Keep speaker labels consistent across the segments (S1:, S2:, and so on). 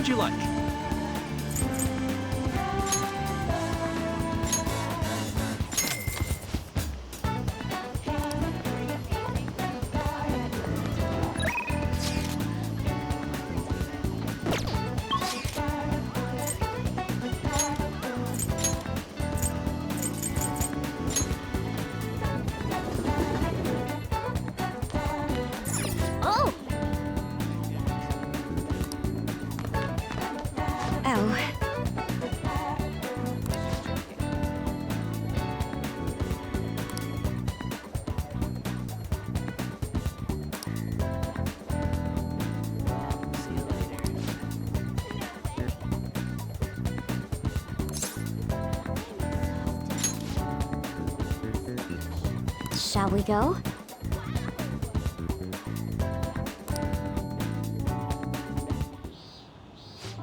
S1: would you like?
S2: Oh! Oh. Shall we go?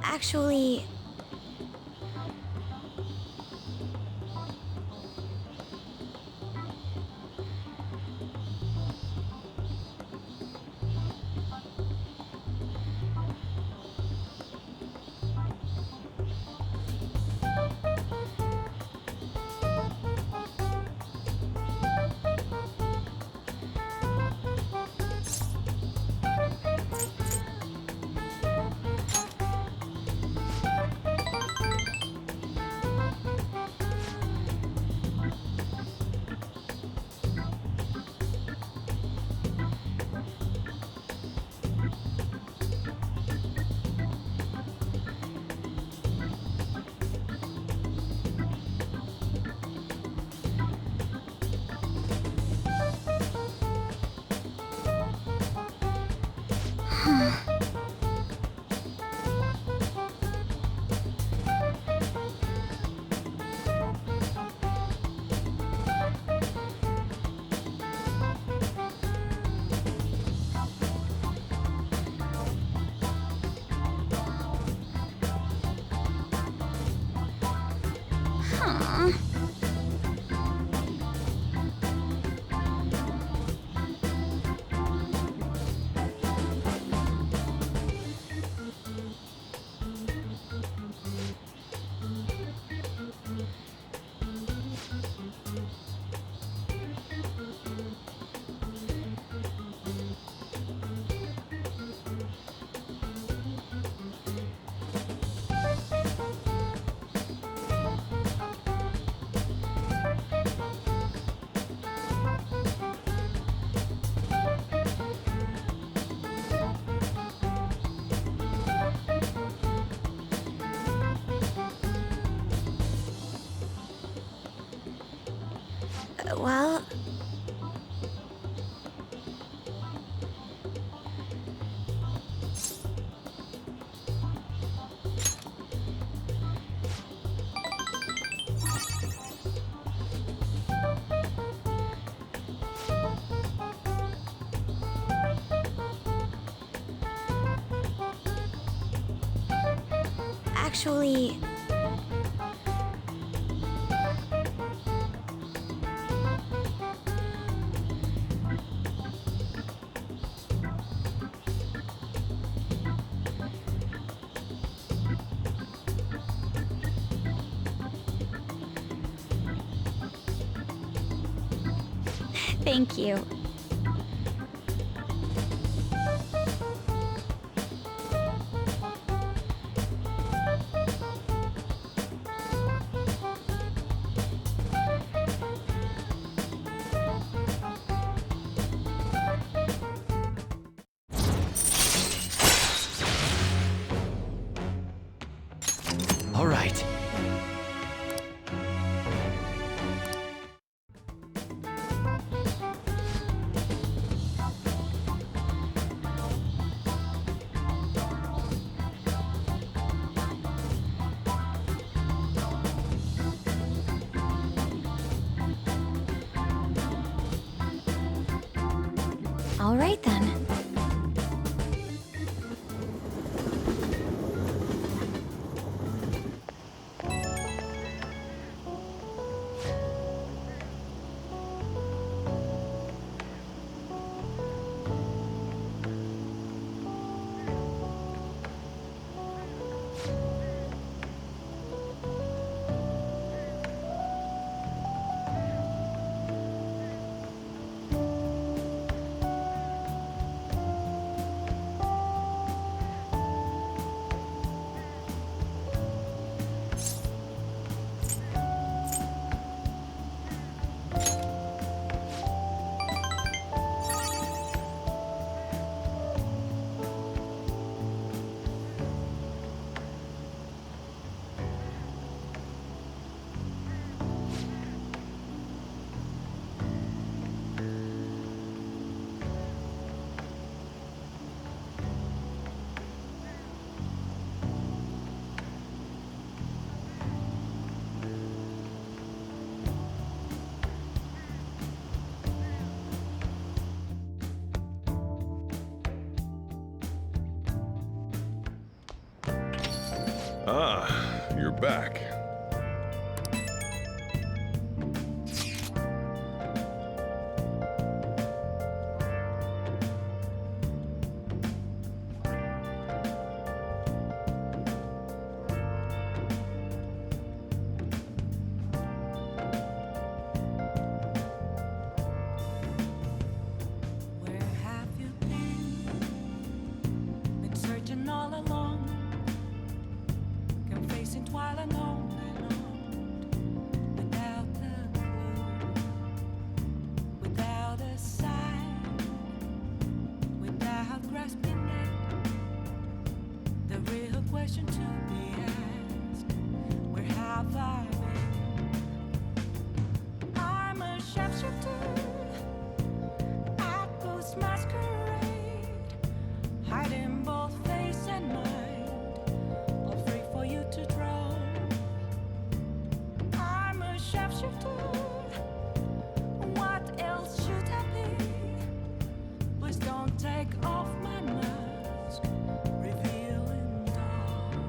S2: Actually... Huh. Well... Actually... Thank you.
S1: All right.
S2: All right then.
S3: Ah, you're back.
S4: Where have you been? Been searching all along, confessing while alone and on, without a clue, without a sign, without grasping it. The real question to be asked: where have I been? I'm a sharpshooter. Outpost masquerade, hiding both face and mind, all free for you to draw. I'm a sharpshooter. What else should I be? Please don't take off my mask, revealing dawn.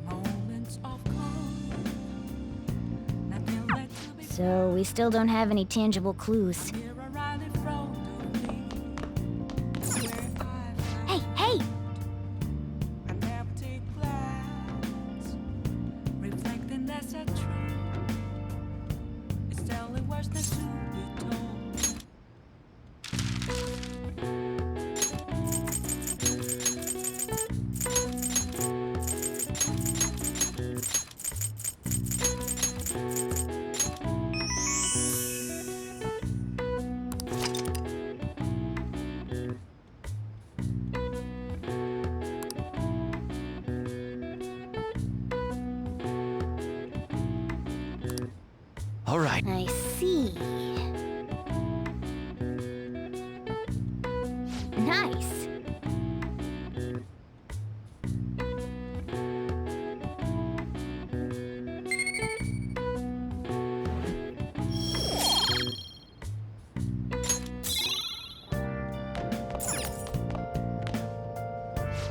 S4: Moments of calm, nothing left to be
S2: So we still don't have any tangible clues.
S4: here right in front of me. Where I
S2: Hey, hey!
S4: an empty glass, reflecting as a tree. It's telling words not to be told.
S1: All right.
S2: I see. Nice.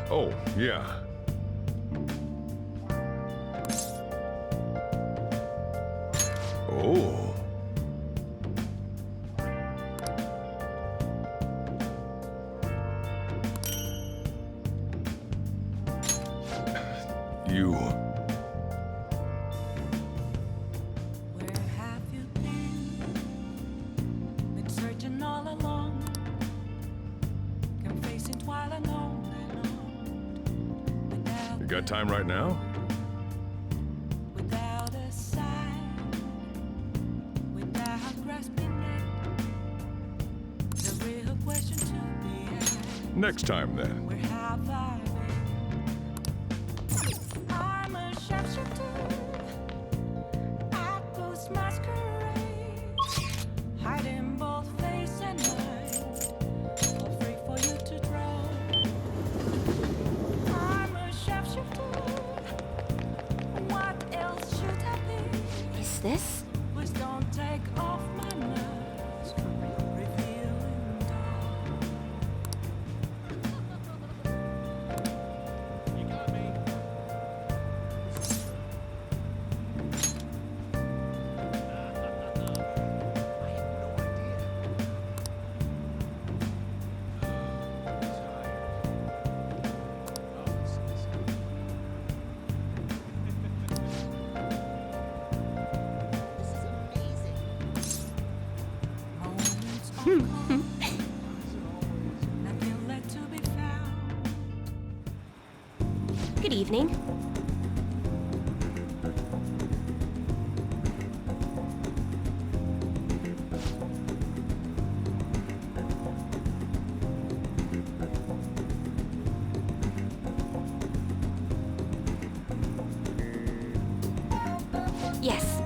S3: Oh, yeah. Oh. You.
S4: Where have you been? Been searching all along, confessing while alone and on, without
S3: You got time right now?
S4: without a sign, without grasping it. The real question to be asked:
S3: Next time then.
S4: where have I been? I'm a sharpshooter. Outpost masquerade, hiding both face and mind, all free for you to draw. I'm a sharpshooter. What else should I be?
S2: Is this?
S4: Please don't take off my mask, revealing dawn.
S1: You got me.
S4: Moments of calm, nothing left to be found.
S5: Good evening.
S2: Yes.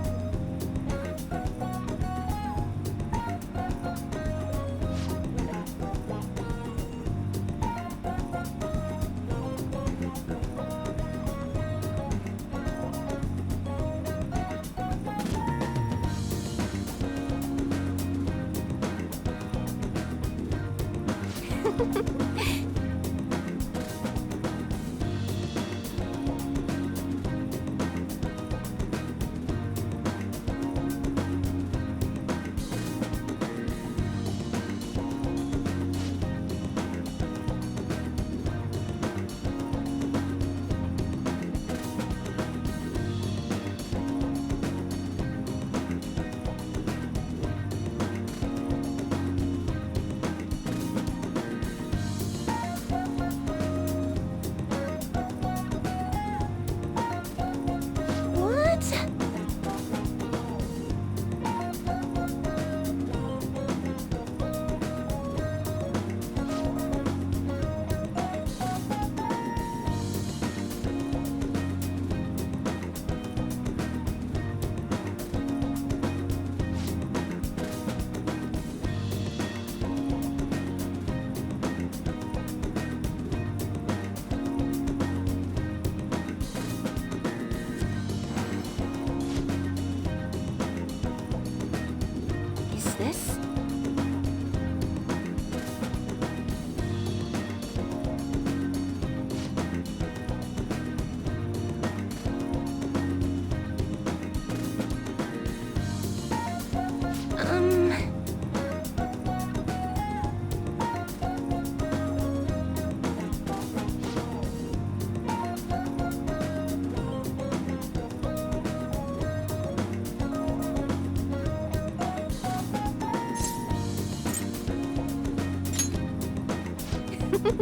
S2: What?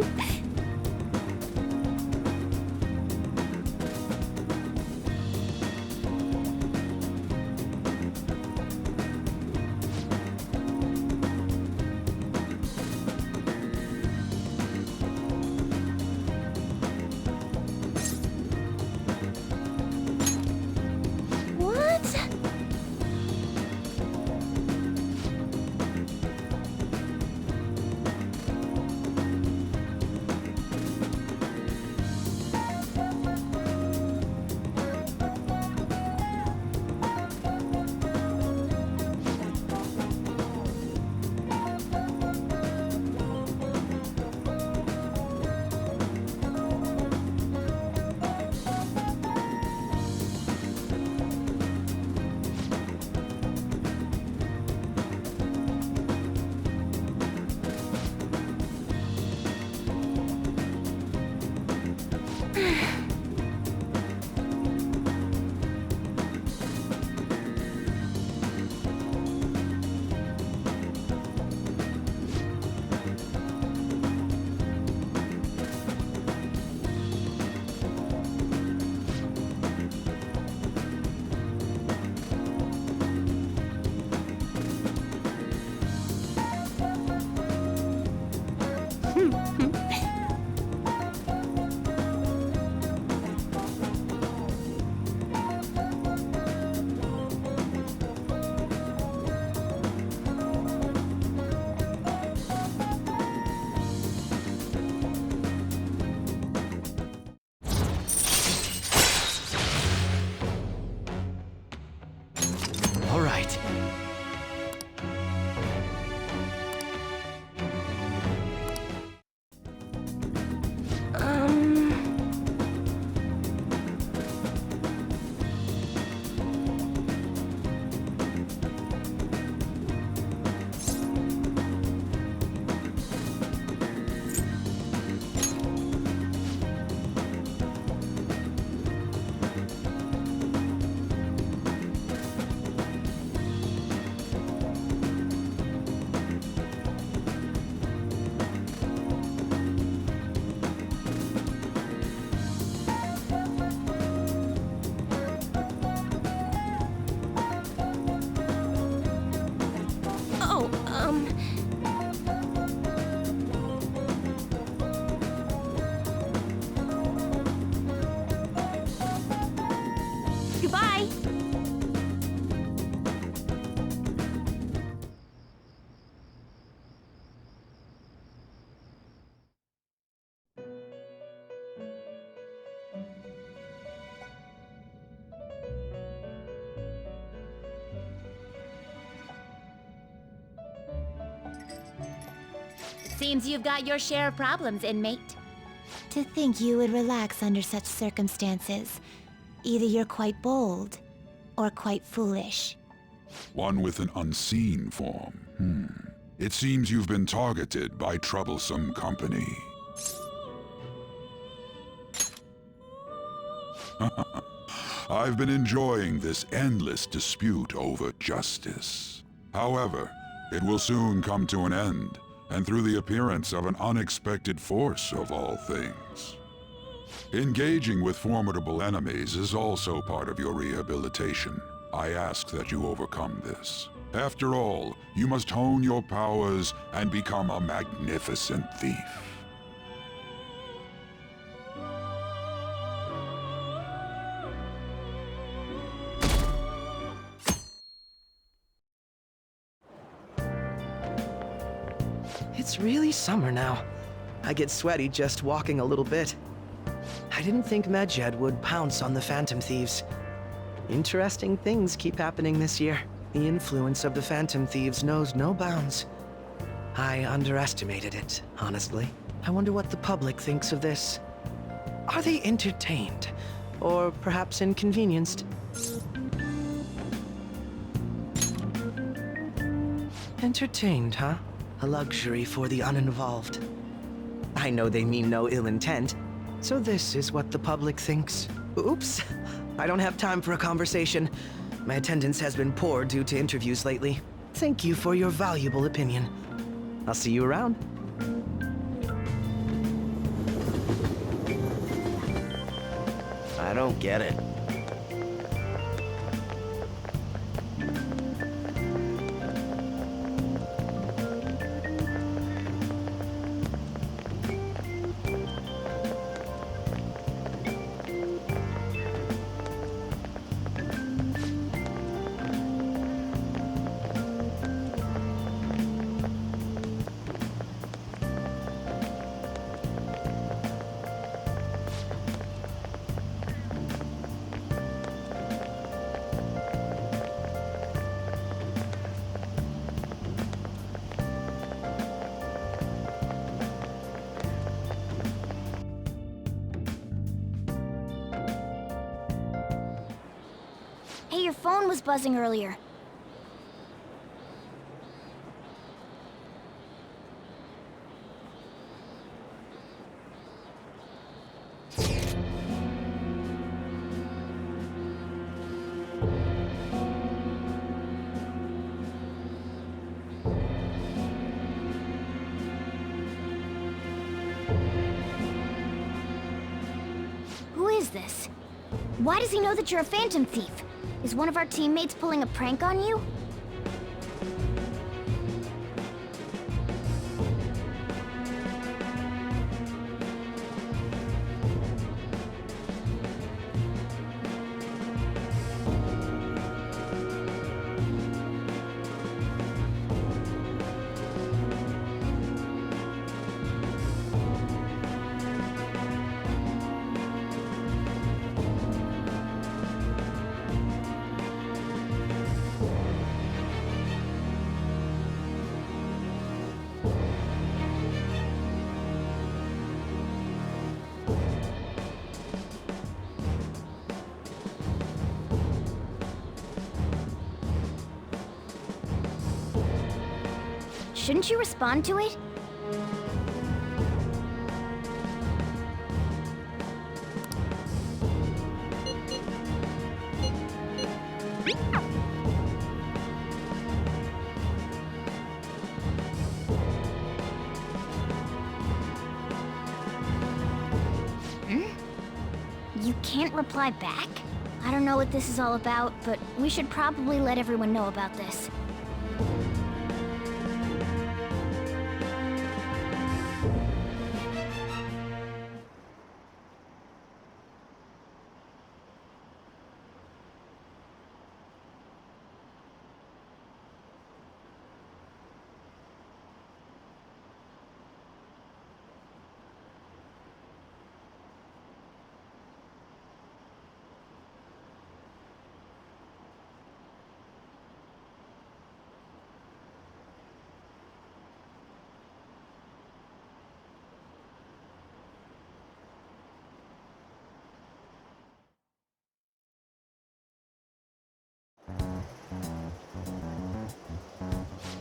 S1: All right.
S2: Oh, Goodbye. Seems you've got your share of problems, inmate. To think you would relax under such circumstances. Either you're quite bold, or quite foolish.
S5: One with an unseen form. It seems you've been targeted by troublesome company. I've been enjoying this endless dispute over justice. However, it will soon come to an end, and through the appearance of an unexpected force of all things. Engaging with formidable enemies is also part of your rehabilitation. I ask that you overcome this. After all, you must hone your powers and become a magnificent thief.
S6: It's really summer now. I get sweaty just walking a little bit. I didn't think Medjed would pounce on the Phantom Thieves. Interesting things keep happening this year. The influence of the Phantom Thieves knows no bounds. I underestimated it, honestly. I wonder what the public thinks of this. Are they entertained? Or perhaps inconvenienced? Entertained, huh? A luxury for the uninvolved. I know they mean no ill intent, so this is what the public thinks. Oops, I don't have time for a conversation. My attendance has been poor due to interviews lately. Thank you for your valuable opinion. I'll see you around.
S7: don't get it.
S8: Hey, your phone was buzzing earlier. Who is this? Why does he know that you're a phantom thief? Is one of our teammates pulling a prank on you? Shouldn't you respond to it? You can't reply back? I don't know what this is all about, but we should probably let everyone know about this.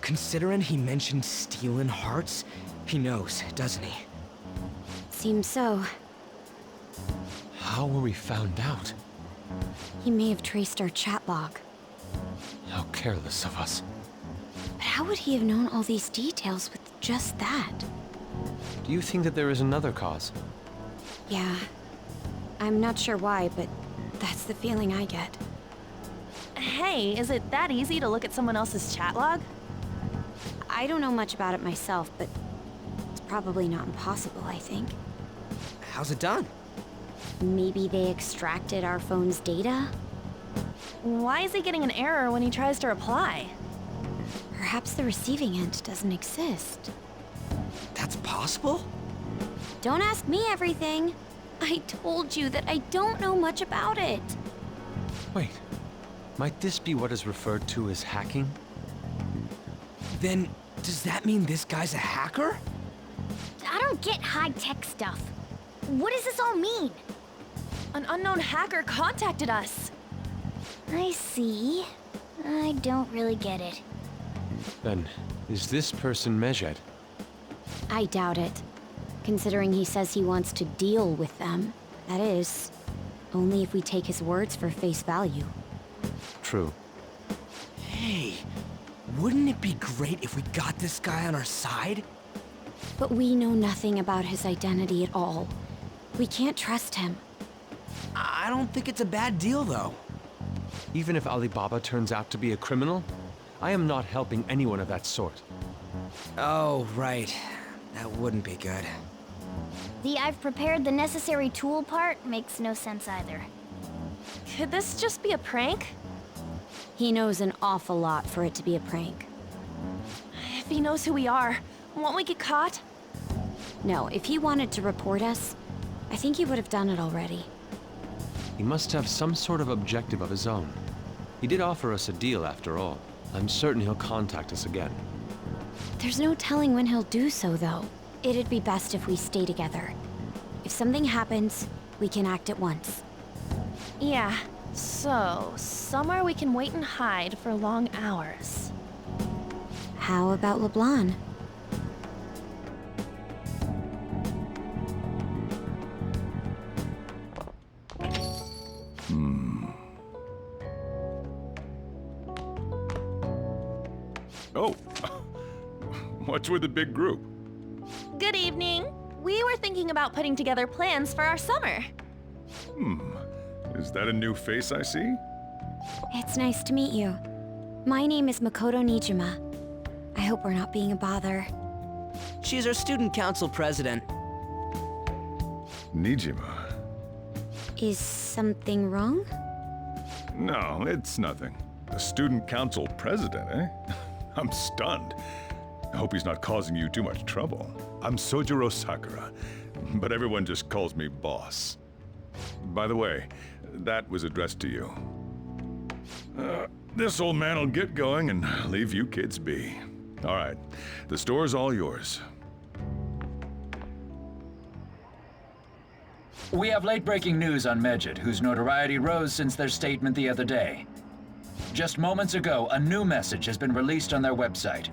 S6: Considering he mentioned stealing hearts, he knows, doesn't he?
S8: Seems so.
S1: How were we found out?
S8: He may have traced our chat log.
S1: How careless of us.
S8: But how would he have known all these details with just that?
S1: Do you think that there is another cause?
S8: Yeah. I'm not sure why, but that's the feeling I get.
S9: Hey, is it that easy to look at someone else's chat log?
S8: I don't know much about it myself, but it's probably not impossible, I think.
S6: How's it done?
S8: Maybe they extracted our phone's data?
S9: Why is he getting an error when he tries to reply?
S8: Perhaps the receiving end doesn't exist.
S6: That's possible?
S8: Don't ask me everything. I told you that I don't know much about it.
S1: Wait, might this be what is referred to as hacking?
S6: Then, does that mean this guy's a hacker?
S8: I don't get high-tech stuff. What does this all mean?
S9: An unknown hacker contacted us.
S8: I see. I don't really get it.
S1: Then, is this person Mejed?
S8: I doubt it. Considering he says he wants to deal with them. That is, only if we take his words for face value.
S1: True.
S6: Hey, wouldn't it be great if we got this guy on our side?
S8: But we know nothing about his identity at all. We can't trust him.
S6: I
S7: I don't think it's a bad deal, though.
S1: Even if Alibaba turns out to be a criminal, I am not helping anyone of that sort.
S7: Oh, right. That wouldn't be good.
S10: The I've prepared the necessary tool part makes no sense either.
S9: Could this just be a prank?
S8: He knows an awful lot for it to be a prank.
S9: If he knows who we are, won't we get caught?
S8: No, if he wanted to report us, I think he would have done it already.
S1: He must have some sort of objective of his own. He did offer us a deal after all. I'm certain he'll contact us again.
S8: There's no telling when he'll do so, though. It'd be best if we stay together. If something happens, we can act at once.
S9: Yeah, so somewhere we can wait and hide for long hours.
S8: How about LeBlanc?
S3: Oh, what's with the big group?
S9: Good evening. We were thinking about putting together plans for our summer.
S3: Is that a new face I see?
S8: It's nice to meet you. My name is Makoto Nijima. I hope we're not being a bother.
S7: She's our student council president.
S3: Nijima.
S8: Is something wrong?
S3: No, it's nothing. The student council president, eh? I'm stunned. I hope he's not causing you too much trouble. I'm Sojiro Sakura, but everyone just calls me boss. By the way, that was addressed to you. This old man will get going and leave you kids be. All right, the store's all yours.
S11: We have late-breaking news on Medjed, whose notoriety rose since their statement the other day. Just moments ago, a new message has been released on their website.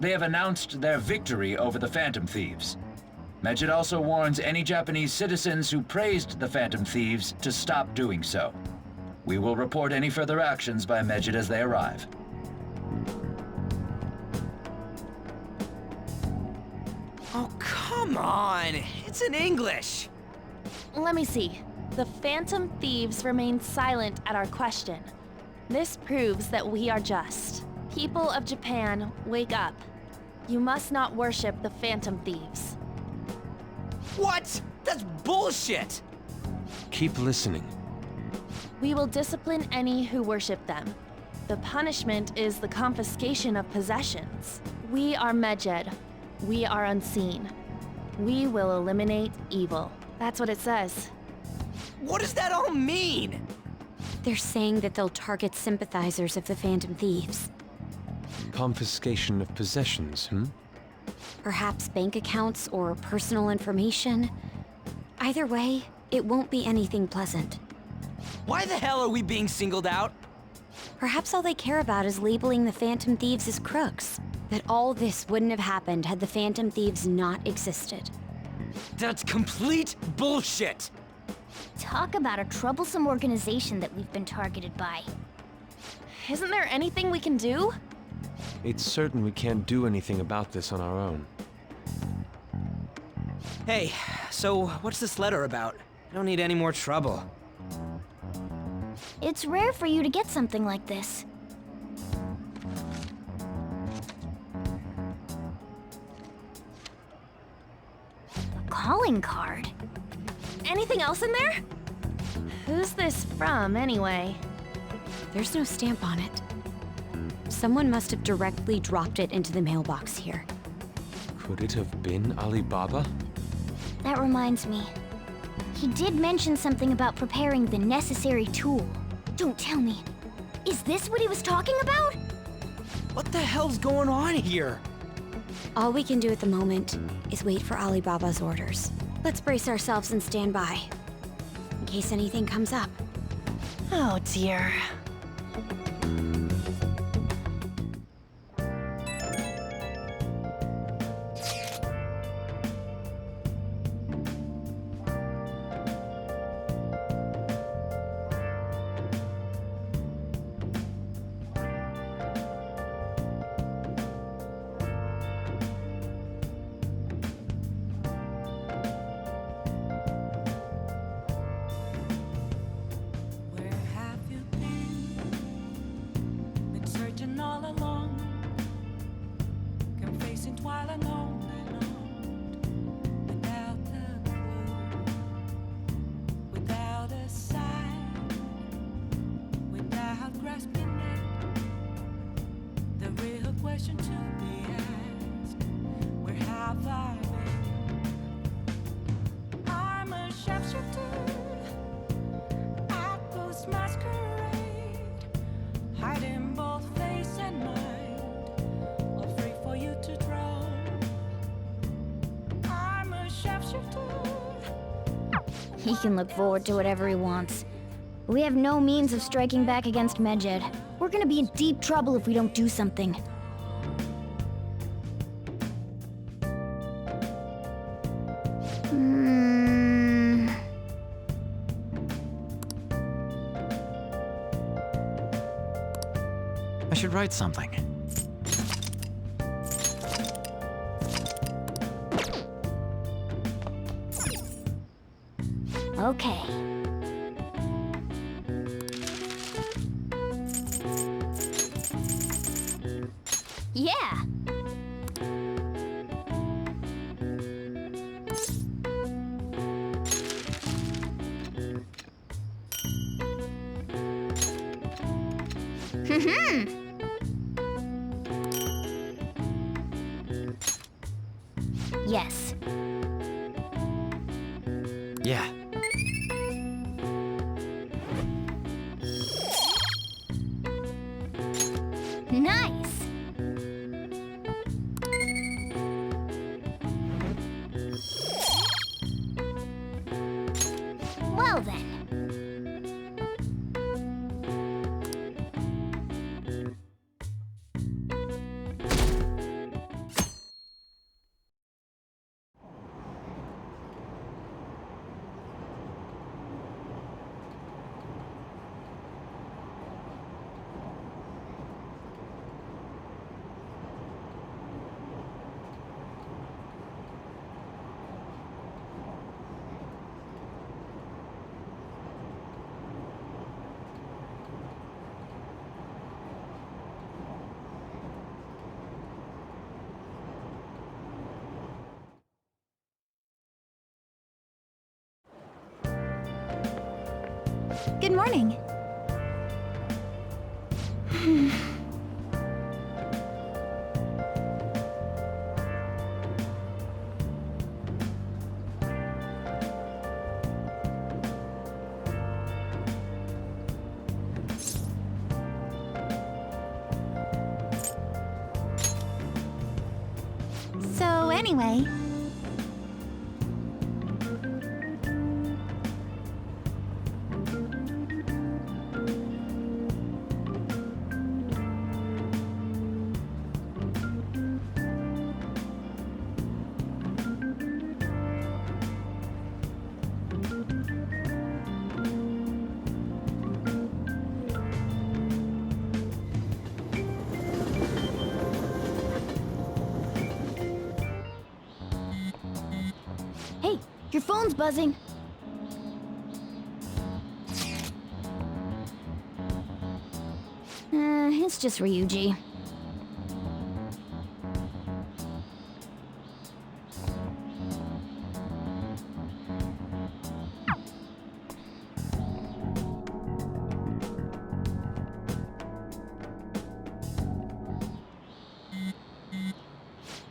S11: They have announced their victory over the Phantom Thieves. Medjed also warns any Japanese citizens who praised the Phantom Thieves to stop doing so. We will report any further actions by Medjed as they arrive.
S7: Oh, come on! It's in English!
S9: Let me see. The Phantom Thieves remained silent at our question. This proves that we are just. People of Japan, wake up. You must not worship the Phantom Thieves.
S7: What? That's bullshit!
S1: Keep listening.
S9: We will discipline any who worship them. The punishment is the confiscation of possessions. We are Medjed. We are unseen. We will eliminate evil. That's what it says.
S7: What does that all mean?
S8: They're saying that they'll target sympathizers of the Phantom Thieves.
S1: Confiscation of possessions,
S8: Perhaps bank accounts or personal information. Either way, it won't be anything pleasant.
S7: Why the hell are we being singled out?
S8: Perhaps all they care about is labeling the Phantom Thieves as crooks. That all this wouldn't have happened had the Phantom Thieves not existed.
S7: That's complete bullshit!
S10: Talk about a troublesome organization that we've been targeted by.
S9: Isn't there anything we can do?
S1: It's certain we can't do anything about this on our own.
S7: Hey, so what's this letter about? I don't need any more trouble.
S10: It's rare for you to get something like this. A calling card?
S9: Anything else in there? Who's this from, anyway?
S8: There's no stamp on it. Someone must have directly dropped it into the mailbox here.
S1: Could it have been Alibaba?
S10: That reminds me. He did mention something about preparing the necessary tool. Don't tell me. Is this what he was talking about?
S7: What the hell's going on here?
S8: All we can do at the moment is wait for Alibaba's orders. Let's brace ourselves and stand by, in case anything comes up.
S9: Oh dear.
S4: grasping at the real question to be asked. Where have I been? I'm a sharpshooter at Ghost Masquerade, hiding both face and mind, afraid for you to drown. I'm a sharpshooter.
S10: He can look forward to whatever he wants. We have no means of striking back against Medjed. We're gonna be in deep trouble if we don't do something.
S12: I should write something.
S10: Okay. Yeah! Yes.
S12: Yeah.
S10: Nice! Well then. Good morning.
S2: So, anyway,
S10: Hey, your phone's buzzing. It's just Ryuji.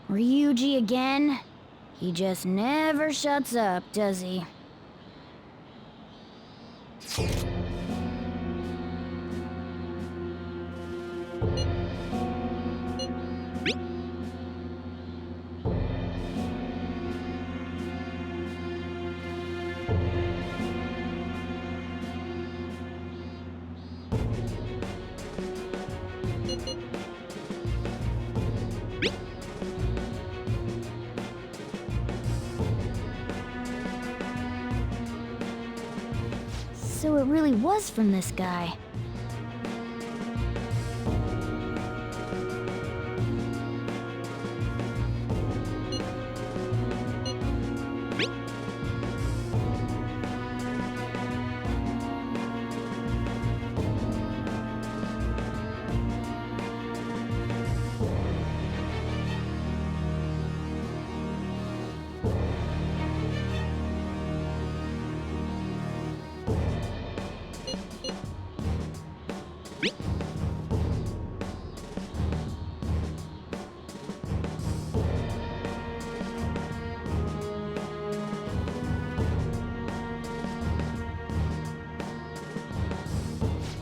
S10: Ryuji again? He just never shuts up, does he? So it really was from this guy.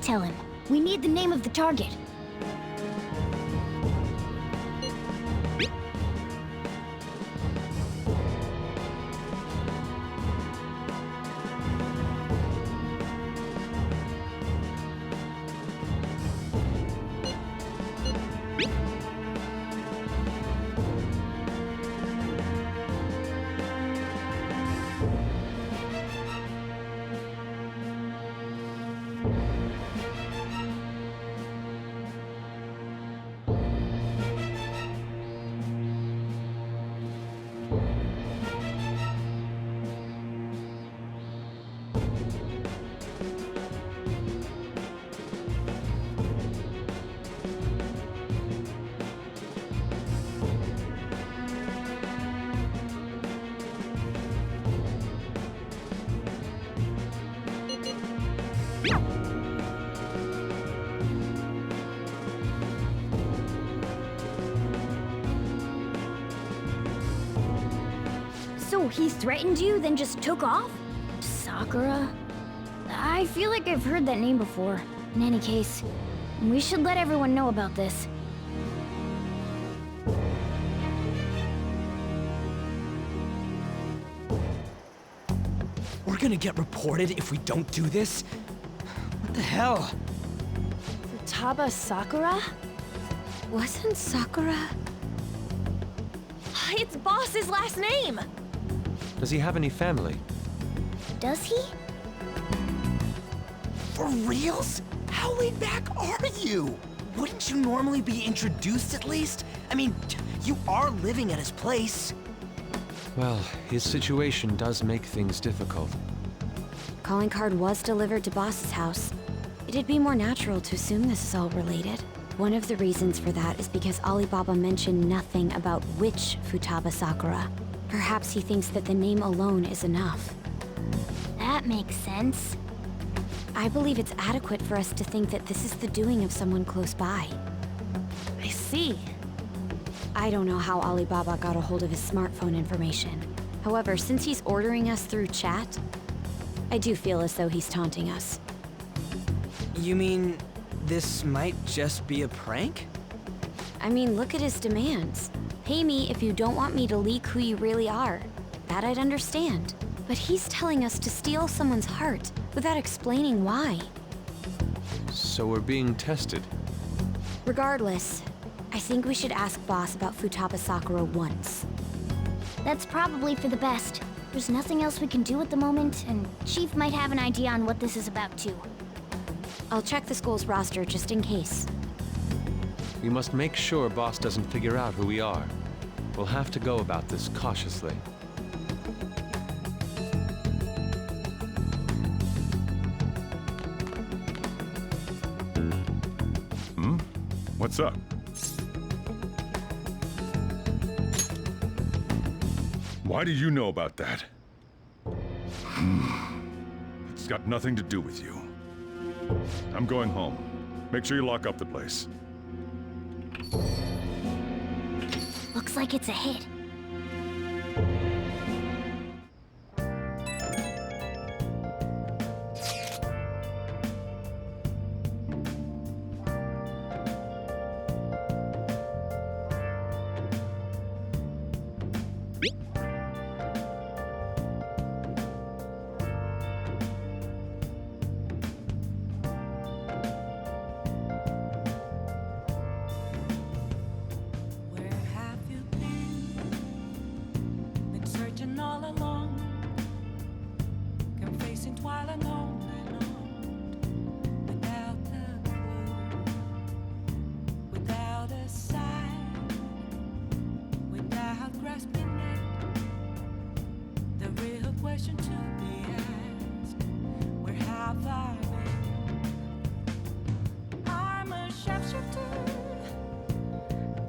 S10: Tell him. We need the name of the target. So he threatened you, then just took off? Sakura? I feel like I've heard that name before. In any case, we should let everyone know about this.
S7: We're gonna get reported if we don't do this? What the hell?
S9: Futaba Sakura?
S8: Wasn't Sakura?
S9: It's Boss's last name!
S1: Does he have any family?
S10: Does he?
S7: For reals? How laid back are you? Wouldn't you normally be introduced at least? I mean, you are living at his place.
S1: Well, his situation does make things difficult.
S8: Calling card was delivered to Boss's house. It'd be more natural to assume this is all related. One of the reasons for that is because Alibaba mentioned nothing about which Futaba Sakura. Perhaps he thinks that the name alone is enough.
S10: That makes sense.
S8: I believe it's adequate for us to think that this is the doing of someone close by.
S9: I see.
S8: I don't know how Alibaba got a hold of his smartphone information. However, since he's ordering us through chat, I do feel as though he's taunting us.
S7: You mean this might just be a prank?
S8: I mean, look at his demands. Pay me if you don't want me to leak who you really are. That I'd understand. But he's telling us to steal someone's heart without explaining why.
S1: So we're being tested.
S8: Regardless, I think we should ask Boss about Futaba Sakura once.
S10: That's probably for the best. There's nothing else we can do at the moment, and Chief might have an idea on what this is about too.
S8: I'll check the school's roster just in case.
S1: We must make sure Boss doesn't figure out who we are. We'll have to go about this cautiously.
S3: What's up? Why do you know about that? It's got nothing to do with you. I'm going home. Make sure you lock up the place.
S10: Looks like it's a hit.
S4: Where have you been? Been searching all along, confessing while alone and on, without a clue, without a sign, without grasping it. The real question to be asked: where have I been? I'm a sharpshooter.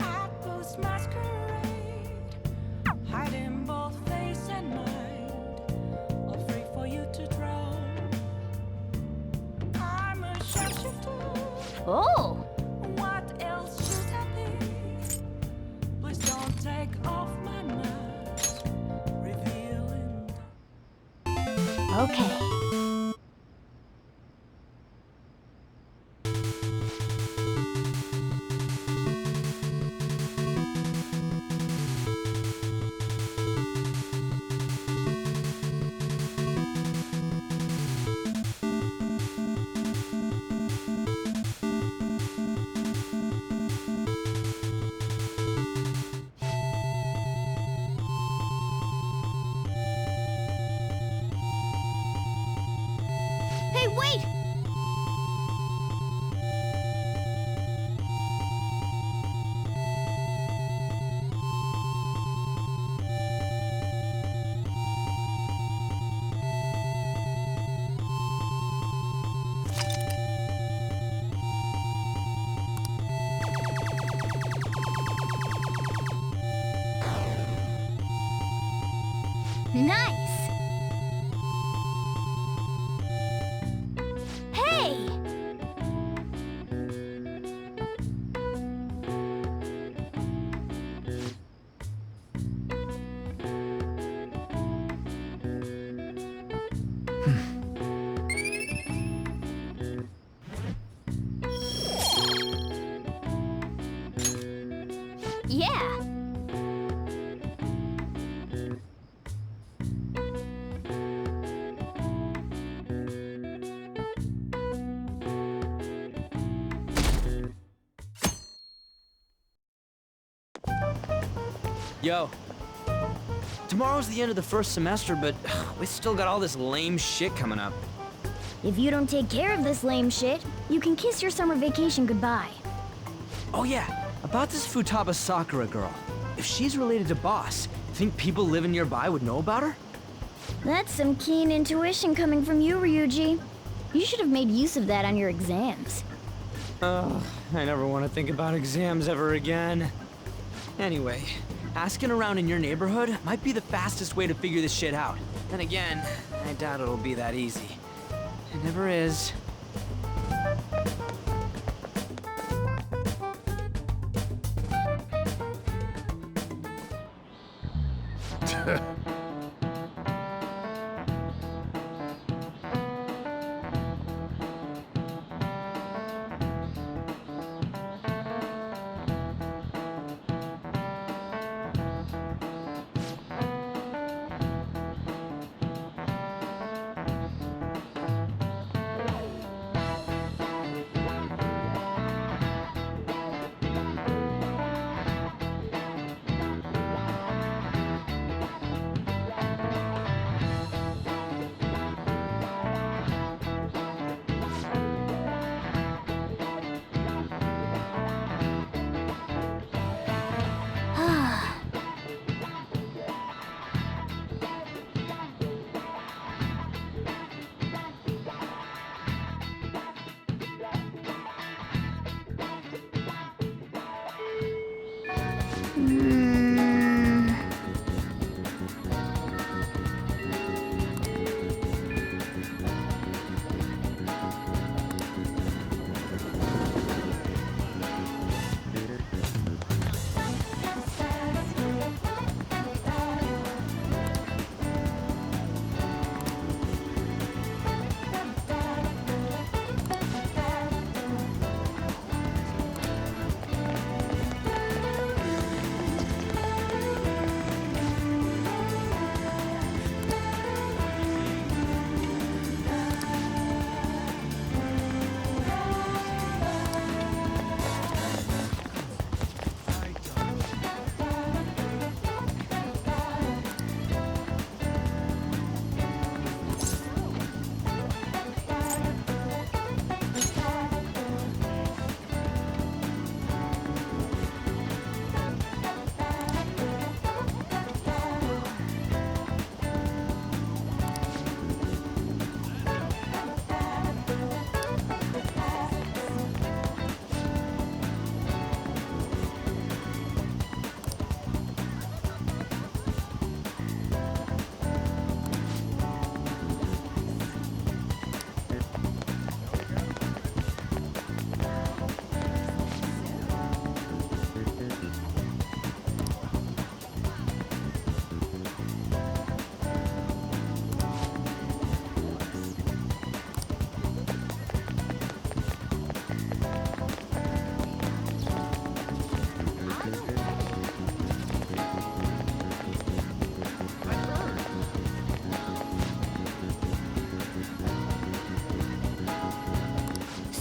S4: Atlas masquerade, hiding both face and mind, all free for you to draw. I'm a sharpshooter,
S10: Oh!
S4: What else should I be? Please don't take off my mask, revealing.
S10: Okay.
S2: Hey, wait!
S10: Nice! Hey! Yeah!
S13: Yo. Tomorrow's the end of the first semester, but we still got all this lame shit coming up.
S10: If you don't take care of this lame shit, you can kiss your summer vacation goodbye.
S13: Oh yeah, about this Futaba Sakura girl. If she's related to Boss, think people living nearby would know about her?
S10: That's some keen intuition coming from you, Ryuji. You should have made use of that on your exams.
S13: Ugh, I never want to think about exams ever again. Anyway, asking around in your neighborhood might be the fastest way to figure this shit out. Then again, I doubt it'll be that easy. It never is.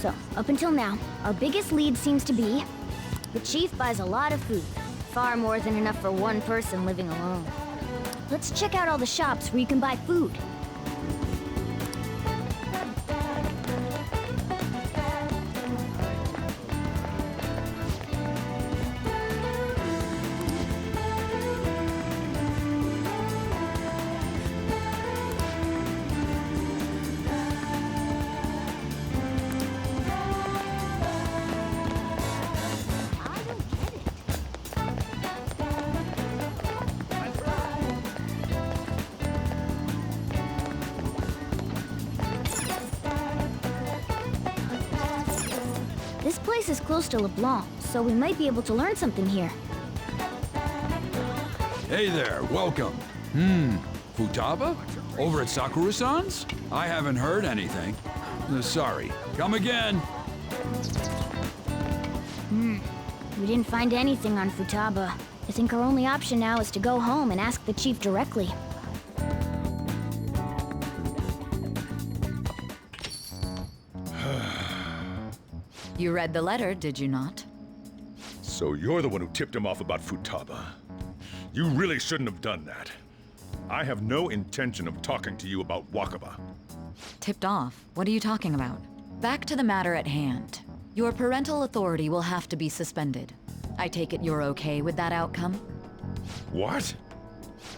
S10: So, up until now, our biggest lead seems to be the chief buys a lot of food. Far more than enough for one person living alone. Let's check out all the shops where you can buy food. This place is close to LeBlanc, so we might be able to learn something here.
S14: Hey there, welcome. Futaba? Over at Sakura-san's? I haven't heard anything. Sorry. Come again.
S10: We didn't find anything on Futaba. I think our only option now is to go home and ask the chief directly.
S15: You read the letter, did you not?
S3: So you're the one who tipped him off about Futaba. You really shouldn't have done that. I have no intention of talking to you about Wakaba.
S15: Tipped off? What are you talking about? Back to the matter at hand. Your parental authority will have to be suspended. I take it you're okay with that outcome?
S3: What?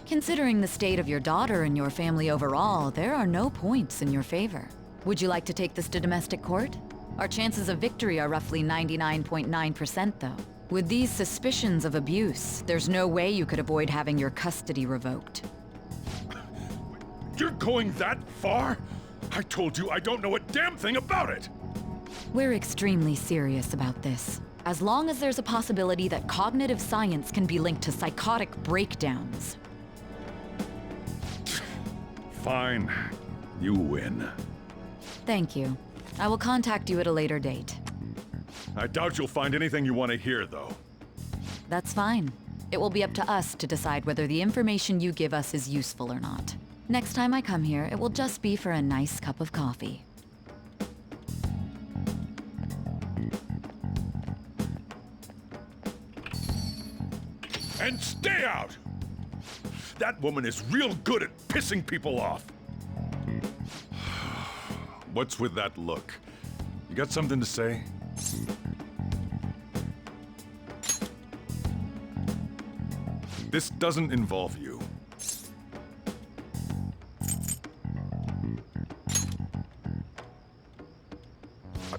S15: Considering the state of your daughter and your family overall, there are no points in your favor. Would you like to take this to domestic court? Our chances of victory are roughly 99.9%, though. With these suspicions of abuse, there's no way you could avoid having your custody revoked.
S3: You're going that far? I told you I don't know a damn thing about it!
S15: We're extremely serious about this. As long as there's a possibility that cognitive science can be linked to psychotic breakdowns.
S3: Fine. You win.
S15: Thank you. I will contact you at a later date.
S3: I doubt you'll find anything you want to hear, though.
S15: That's fine. It will be up to us to decide whether the information you give us is useful or not. Next time I come here, it will just be for a nice cup of coffee.
S3: And stay out! That woman is real good at pissing people off. What's with that look? You got something to say? This doesn't involve you.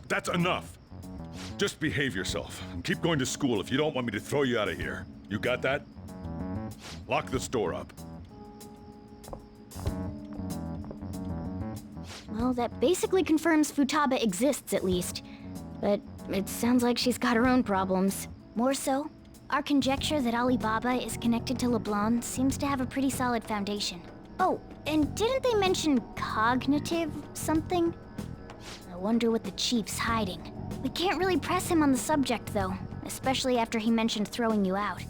S3: That's enough. Just behave yourself and keep going to school if you don't want me to throw you out of here. You got that? Lock this door up.
S10: Well, that basically confirms Futaba exists, at least. But it sounds like she's got her own problems. More so, our conjecture that Alibaba is connected to LeBlanc seems to have a pretty solid foundation. Oh, and didn't they mention cognitive something? I wonder what the chief's hiding. We can't really press him on the subject, though, especially after he mentioned throwing you out.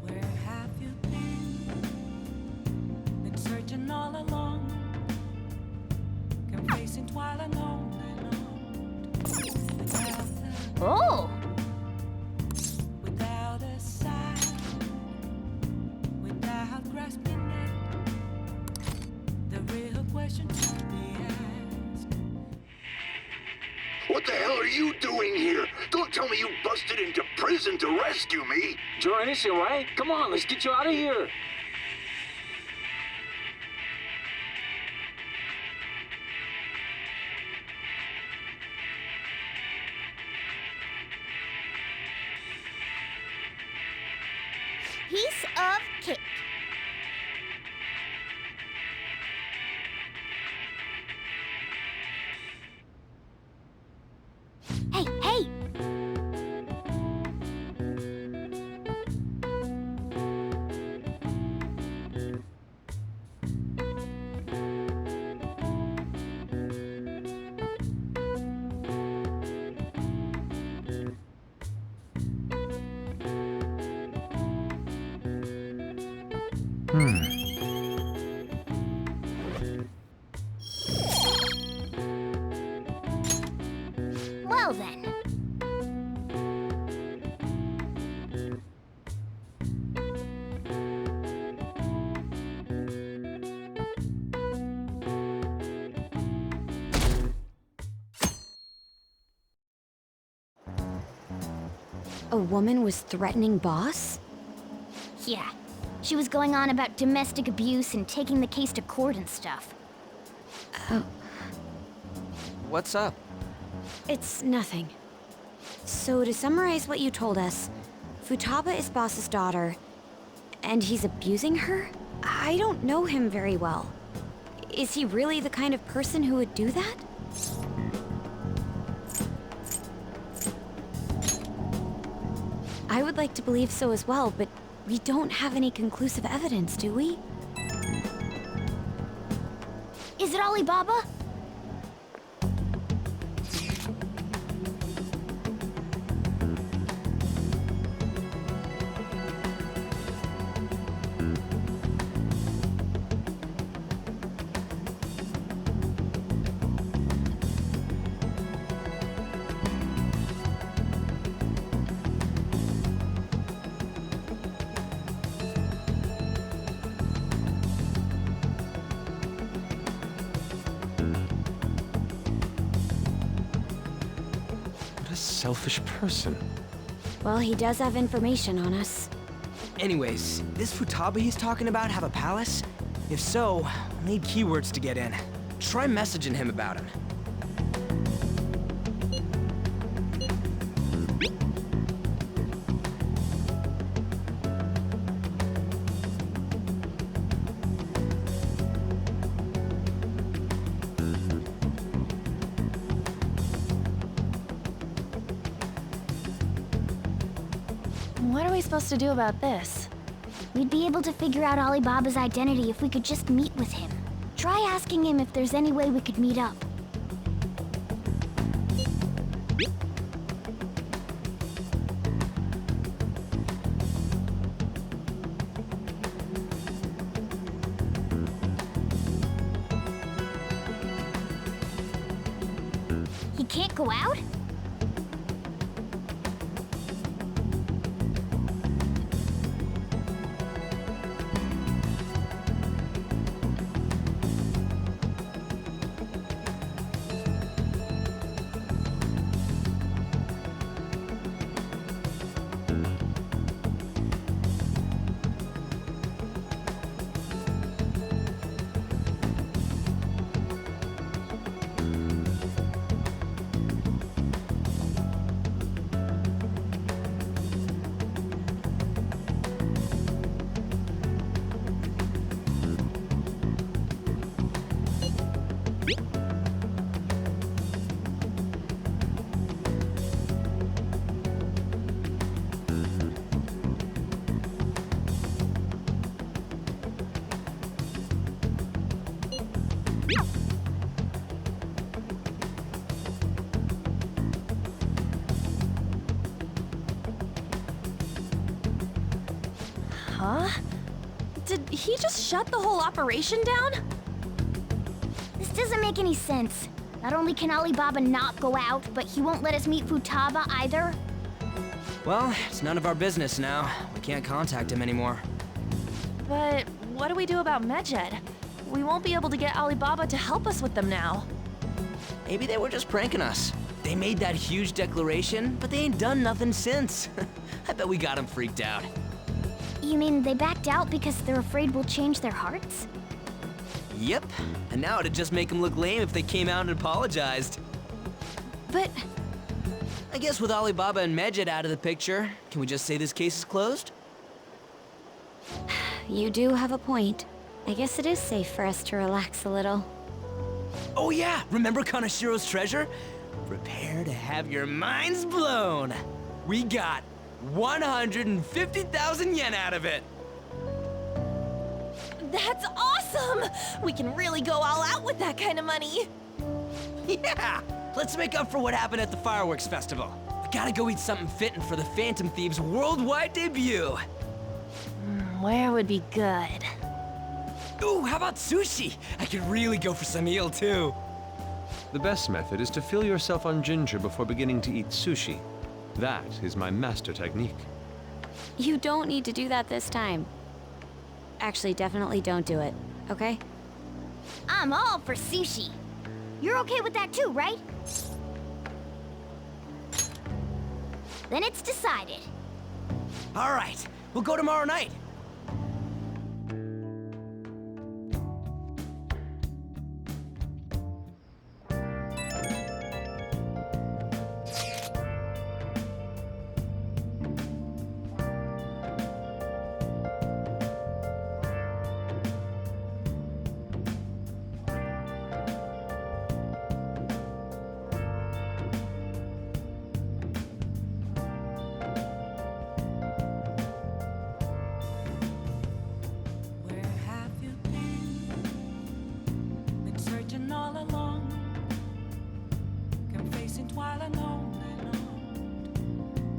S4: Where have you been? Been searching all along, complacent while alone and on.
S10: Oh!
S4: Without a sign, without grasping it, the real question to be asked.
S16: What the hell are you doing here? Don't tell me you busted into prison to rescue me!
S17: Join us, right? Come on, let's get you out of here.
S2: Piece of cake.
S10: Hey, hey! Well then.
S8: A woman was threatening Boss?
S10: Yeah. She was going on about domestic abuse and taking the case to court and stuff.
S6: What's up?
S8: It's nothing. So to summarize what you told us, Futaba is Boss's daughter, and he's abusing her? I don't know him very well. Is he really the kind of person who would do that? I would like to believe so as well, but we don't have any conclusive evidence, do we?
S10: Is it Alibaba?
S1: What a selfish person.
S8: Well, he does have information on us.
S6: Anyways, this Futaba he's talking about have a palace? If so, we'll need keywords to get in. Try messaging him about him.
S9: What are we supposed to do about this?
S10: We'd be able to figure out Alibaba's identity if we could just meet with him. Try asking him if there's any way we could meet up. He can't go out?
S9: Huh? Did he just shut the whole operation down?
S10: This doesn't make any sense. Not only can Alibaba not go out, but he won't let us meet Futaba either.
S6: Well, it's none of our business now. We can't contact him anymore.
S9: But what do we do about Medjed? We won't be able to get Alibaba to help us with them now.
S6: Maybe they were just pranking us. They made that huge declaration, but they ain't done nothing since. I bet we got them freaked out.
S10: You mean they backed out because they're afraid we'll change their hearts?
S6: Yep, and now it'd just make them look lame if they came out and apologized.
S9: But
S6: I guess with Alibaba and Medjed out of the picture, can we just say this case is closed?
S8: You do have a point. I guess it is safe for us to relax a little.
S6: Oh yeah, remember Kanashiro's treasure? Prepare to have your minds blown. We got 150,000 yen out of it.
S9: that's awesome! We can really go all out with that kind of money.
S6: Yeah, let's make up for what happened at the fireworks festival. We gotta go eat something fitting for the Phantom Thieves' worldwide debut.
S9: Where would be good?
S7: Ooh, how about sushi? I could really go for some eel, too.
S1: The best method is to fill yourself on ginger before beginning to eat sushi. That is my master technique.
S8: You don't need to do that this time. Actually, definitely don't do it, okay?
S10: I'm all for sushi. You're okay with that too, right? Then it's decided.
S7: All right, we'll go tomorrow night.
S4: Where have you been? Been searching all along, confessing while alone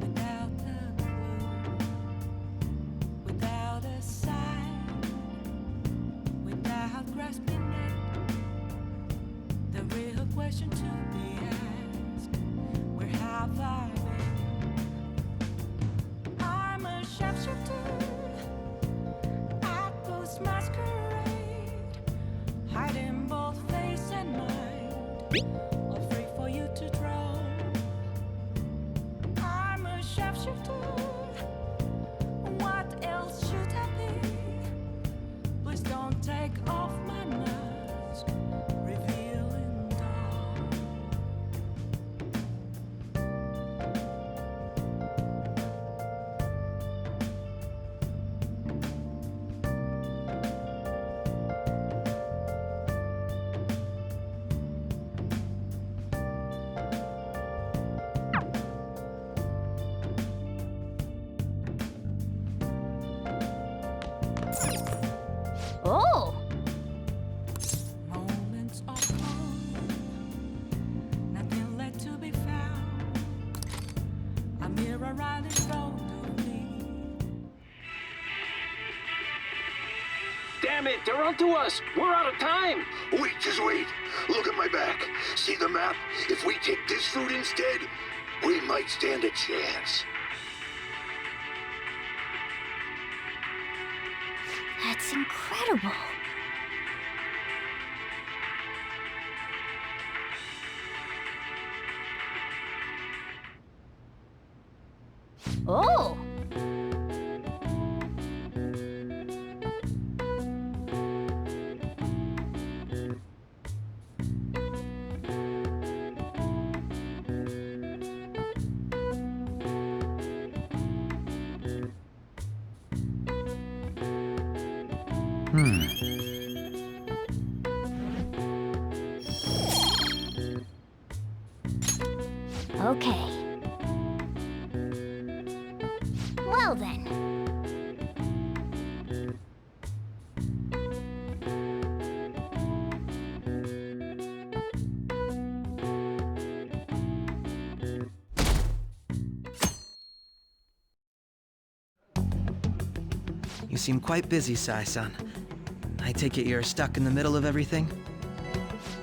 S4: without a clue, without a sign, without grasping it. The real question to be asked: where have I been? I'm a sharpshooter at Ghost Masquerade, hiding both face and mind, afraid for you to drown. I'm a sharpshooter. What else should I be? Please don't take off my mask, revealing dawn.
S10: Oh!
S4: Moments of calm, nothing left to be found. A mirror right in front of me.
S17: Damn it, they're onto us. We're out of time.
S16: Wait, just wait. Look at my back. See the map? If we take this route instead, we might stand a chance.
S10: That's incredible. Oh! Okay. Well then.
S6: You seem quite busy, Sai-san. I take it you're stuck in the middle of everything?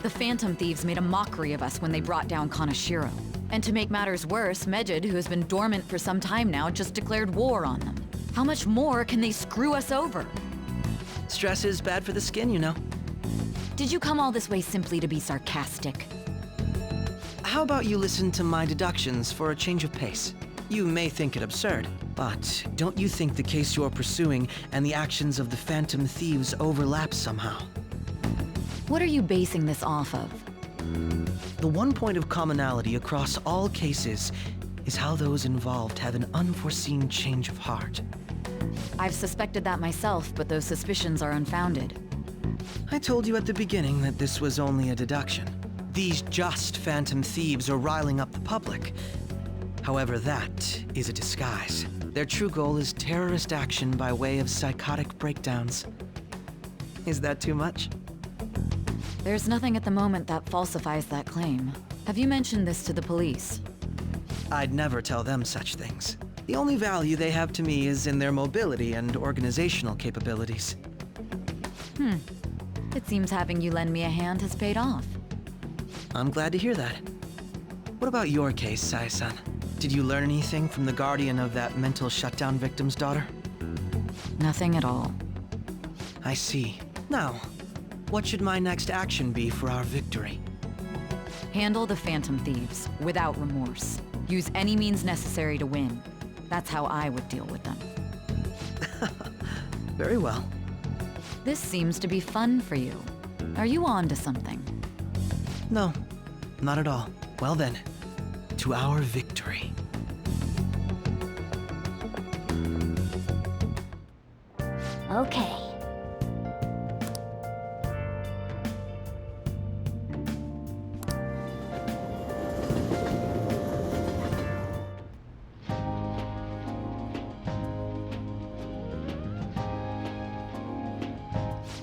S15: The Phantom Thieves made a mockery of us when they brought down Kanashiro. And to make matters worse, Mejid, who has been dormant for some time now, just declared war on them. How much more can they screw us over?
S6: Stress is bad for the skin, you know.
S15: Did you come all this way simply to be sarcastic?
S6: How about you listen to my deductions for a change of pace? You may think it absurd, but don't you think the case you're pursuing and the actions of the Phantom Thieves overlap somehow?
S15: What are you basing this off of?
S6: The one point of commonality across all cases is how those involved have an unforeseen change of heart.
S15: I've suspected that myself, but those suspicions are unfounded.
S6: I told you at the beginning that this was only a deduction. These just Phantom Thieves are riling up the public. However, that is a disguise. Their true goal is terrorist action by way of psychotic breakdowns. Is that too much?
S15: There's nothing at the moment that falsifies that claim. Have you mentioned this to the police?
S6: I'd never tell them such things. The only value they have to me is in their mobility and organizational capabilities.
S15: It seems having you lend me a hand has paid off.
S6: I'm glad to hear that. What about your case, Sai-san? Did you learn anything from the guardian of that mental shutdown victim's daughter?
S15: Nothing at all.
S6: I see. Now, what should my next action be for our victory?
S15: Handle the Phantom Thieves without remorse. Use any means necessary to win. That's how I would deal with them.
S6: Very well.
S15: This seems to be fun for you. Are you on to something?
S6: No, not at all. Well then, to our victory.
S10: Okay.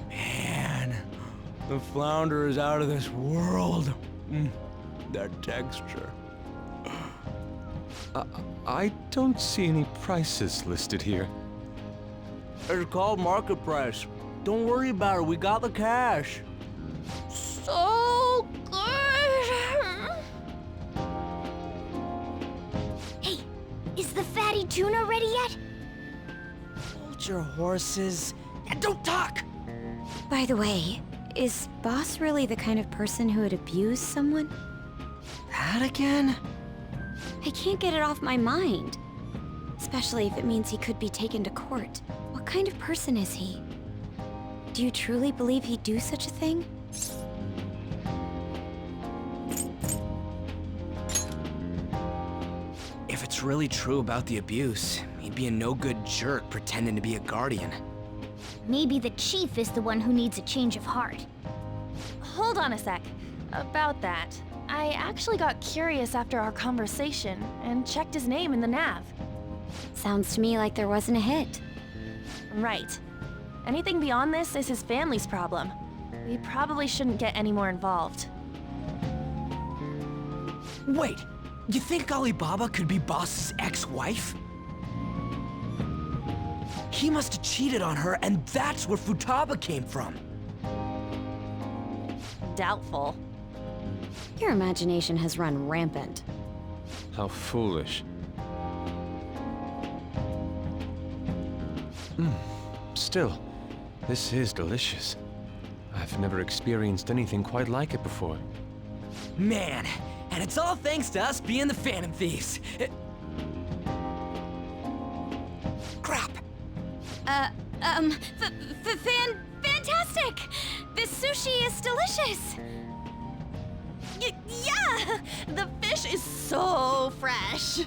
S13: Man, the flounder is out of this world. That texture.
S1: I don't see any prices listed here.
S13: It's called market price. Don't worry about it, we got the cash.
S10: So good! Hey, is the fatty tuna ready yet?
S6: Hold your horses and don't talk!
S8: By the way, is Boss really the kind of person who would abuse someone?
S6: That again?
S8: I can't get it off my mind. Especially if it means he could be taken to court. What kind of person is he? Do you truly believe he'd do such a thing?
S7: If it's really true about the abuse, he'd be a no-good jerk pretending to be a guardian.
S10: Maybe the chief is the one who needs a change of heart.
S9: Hold on a sec. About that, I actually got curious after our conversation and checked his name in the nav.
S8: Sounds to me like there wasn't a hit.
S9: Right. Anything beyond this is his family's problem. We probably shouldn't get any more involved.
S7: Wait, you think Alibaba could be Boss's ex-wife? He must have cheated on her, and that's where Futaba came from.
S9: Doubtful.
S8: Your imagination has run rampant.
S1: How foolish. Still, this is delicious. I've never experienced anything quite like it before.
S7: Man, and it's all thanks to us being the Phantom Thieves. Crap.
S9: Fantastic! This sushi is delicious! Yeah! The fish is so fresh!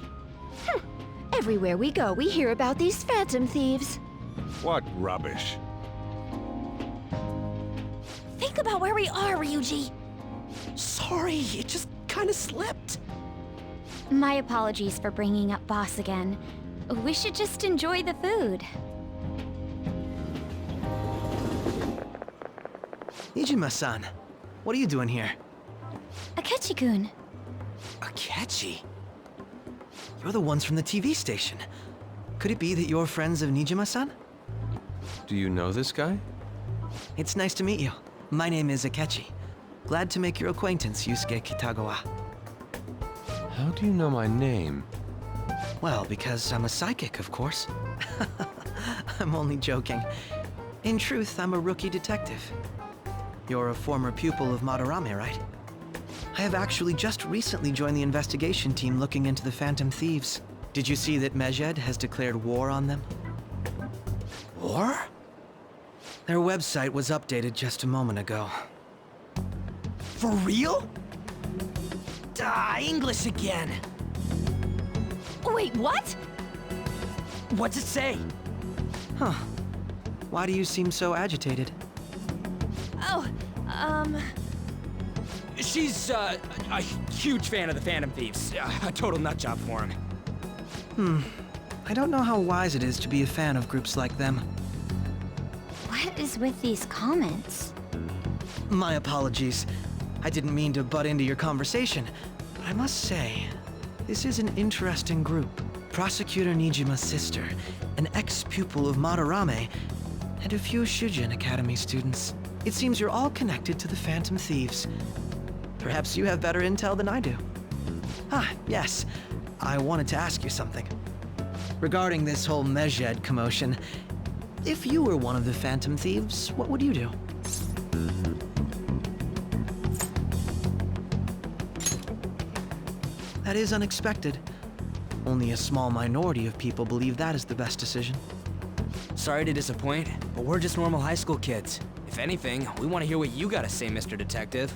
S2: Everywhere we go, we hear about these Phantom Thieves.
S3: What rubbish.
S9: Think about where we are, Ryuji!
S7: Sorry, it just kind of slipped.
S2: My apologies for bringing up Boss again. We should just enjoy the food.
S6: Nijima-san, what are you doing here?
S2: Akechi-kun.
S6: Akechi? You're the ones from the TV station. Could it be that you're friends of Nijima-san?
S1: Do you know this guy?
S6: It's nice to meet you. My name is Akechi. Glad to make your acquaintance, Yusuke Kitagawa.
S1: How do you know my name?
S6: Well, because I'm a psychic, of course. I'm only joking. In truth, I'm a rookie detective. You're a former pupil of Madarame, right? I have actually just recently joined the investigation team looking into the Phantom Thieves. Did you see that Medjed has declared war on them?
S7: War?
S6: Their website was updated just a moment ago.
S7: For real? English again.
S9: Wait, what?
S7: What's it say?
S6: Huh. Why do you seem so agitated?
S9: Oh,
S7: She's, a huge fan of the Phantom Thieves. A total nutjob for him.
S6: I don't know how wise it is to be a fan of groups like them.
S2: What is with these comments?
S6: My apologies. I didn't mean to butt into your conversation, but I must say, this is an interesting group. Prosecutor Nijima's sister, an ex-pupil of Madarame, and a few Shujin Academy students. It seems you're all connected to the Phantom Thieves. Perhaps you have better intel than I do. Ah, yes. I wanted to ask you something. Regarding this whole Medjed commotion, if you were one of the Phantom Thieves, what would you do? That is unexpected. Only a small minority of people believe that is the best decision.
S13: Sorry to disappoint, but we're just normal high school kids. If anything, we want to hear what you gotta say, Mr. Detective.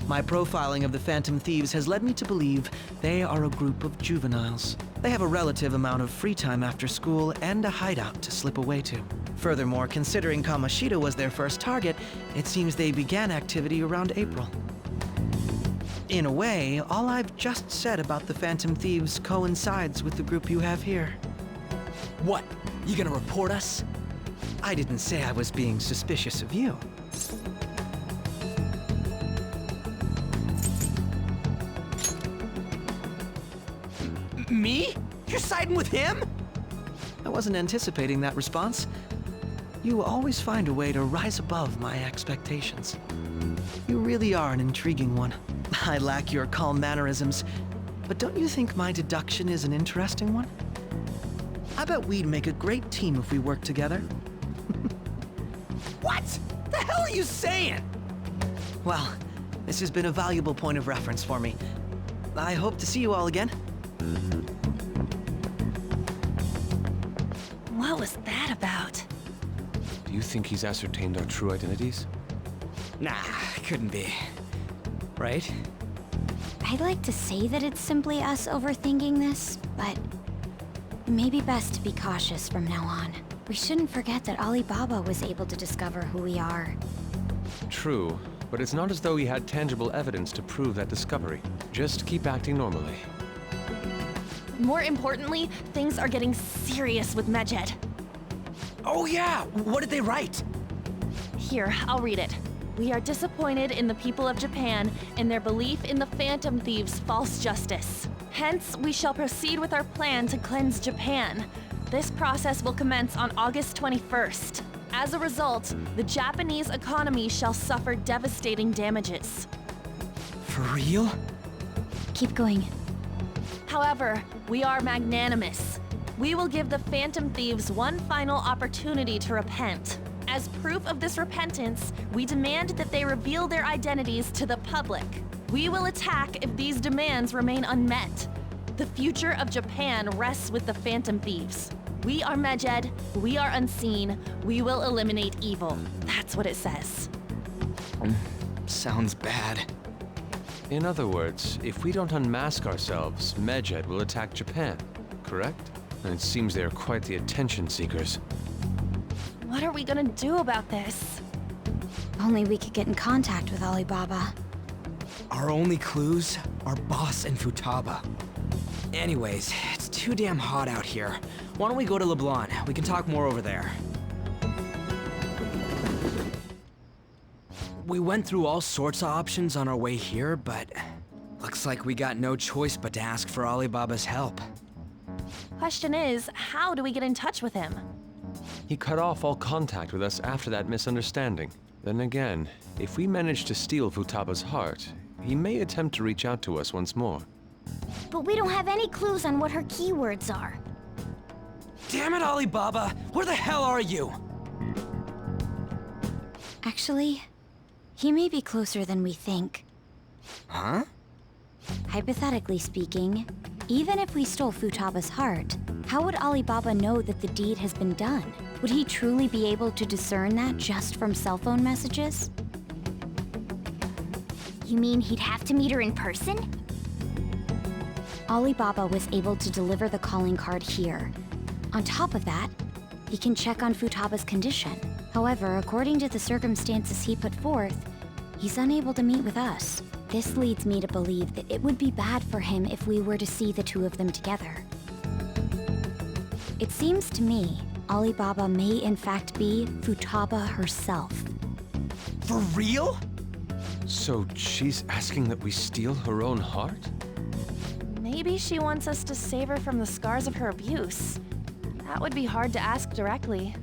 S6: My profiling of the Phantom Thieves has led me to believe they are a group of juveniles. They have a relative amount of free time after school and a hideout to slip away to. Furthermore, considering Kamoshida was their first target, it seems they began activity around April. In a way, all I've just said about the Phantom Thieves coincides with the group you have here.
S13: What? You gonna report us?
S6: I didn't say I was being suspicious of you.
S13: Me? You're siding with him?
S6: I wasn't anticipating that response. You always find a way to rise above my expectations. You really are an intriguing one. I lack your calm mannerisms, but don't you think my deduction is an interesting one? I bet we'd make a great team if we worked together.
S13: What? The hell are you saying?
S6: Well, this has been a valuable point of reference for me. I hope to see you all again.
S9: What was that about?
S1: Do you think he's ascertained our true identities?
S13: Nah, couldn't be. Right?
S8: I'd like to say that it's simply us overthinking this, but it may be best to be cautious from now on. We shouldn't forget that Alibaba was able to discover who we are.
S1: True, but it's not as though he had tangible evidence to prove that discovery. Just keep acting normally.
S9: More importantly, things are getting serious with Medjed.
S13: Oh yeah, what did they write?
S9: Here, I'll read it. We are disappointed in the people of Japan in their belief in the Phantom Thieves' false justice. Hence, we shall proceed with our plan to cleanse Japan. This process will commence on August 21st. As a result, the Japanese economy shall suffer devastating damages.
S13: For real?
S8: Keep going.
S9: However, we are magnanimous. We will give the Phantom Thieves one final opportunity to repent. As proof of this repentance, we demand that they reveal their identities to the public. We will attack if these demands remain unmet. The future of Japan rests with the Phantom Thieves. We are Medjed, we are unseen, we will eliminate evil. That's what it says.
S13: Sounds bad.
S1: In other words, if we don't unmask ourselves, Medjed will attack Japan, correct? And it seems they are quite the attention seekers.
S9: What are we gonna do about this?
S8: Only we could get in contact with Alibaba.
S13: Our only clues are Boss and Futaba. Anyways, it's too damn hot out here. Why don't we go to LeBlanc? We can talk more over there. We went through all sorts of options on our way here, but looks like we got no choice but to ask for Alibaba's help.
S9: Question is, how do we get in touch with him?
S1: He cut off all contact with us after that misunderstanding. Then again, if we manage to steal Futaba's heart, he may attempt to reach out to us once more.
S10: But we don't have any clues on what her keywords are.
S13: Damn it, Alibaba! Where the hell are you?
S8: Actually, he may be closer than we think.
S13: Huh?
S8: Hypothetically speaking, even if we stole Futaba's heart, how would Alibaba know that the deed has been done? Would he truly be able to discern that just from cell phone messages?
S10: You mean he'd have to meet her in person?
S8: Alibaba was able to deliver the calling card here. On top of that, he can check on Futaba's condition. However, according to the circumstances he put forth, he's unable to meet with us. This leads me to believe that it would be bad for him if we were to see the two of them together. It seems to me Alibaba may in fact be Futaba herself.
S13: For real?
S1: So she's asking that we steal her own heart?
S9: Maybe she wants us to save her from the scars of her abuse. That would be hard to ask directly.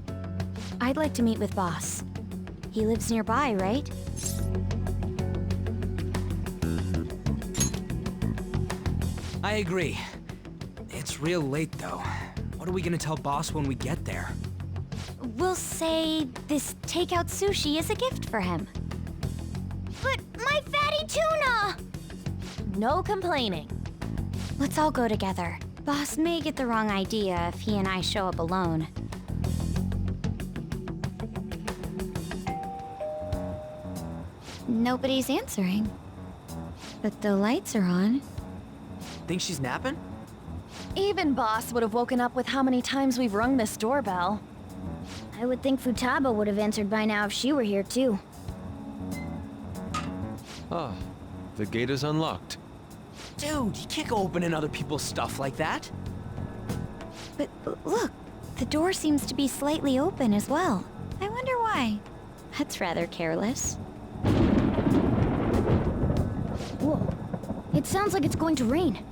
S8: I'd like to meet with Boss. He lives nearby, right?
S13: I agree. It's real late, though. What are we gonna tell Boss when we get there?
S8: We'll say this takeout sushi is a gift for him.
S10: But my fatty tuna!
S9: No complaining.
S8: Let's all go together. Boss may get the wrong idea if he and I show up alone. Nobody's answering. But the lights are on.
S13: Think she's napping?
S9: Even Boss would have woken up with how many times we've rung this doorbell.
S10: I would think Futaba would have answered by now if she were here too.
S1: Ah, the gate is unlocked.
S13: Dude, you can't go opening other people's stuff like that.
S8: But look, the door seems to be slightly open as well. I wonder why. That's rather careless.
S10: Whoa. It sounds like it's going to rain.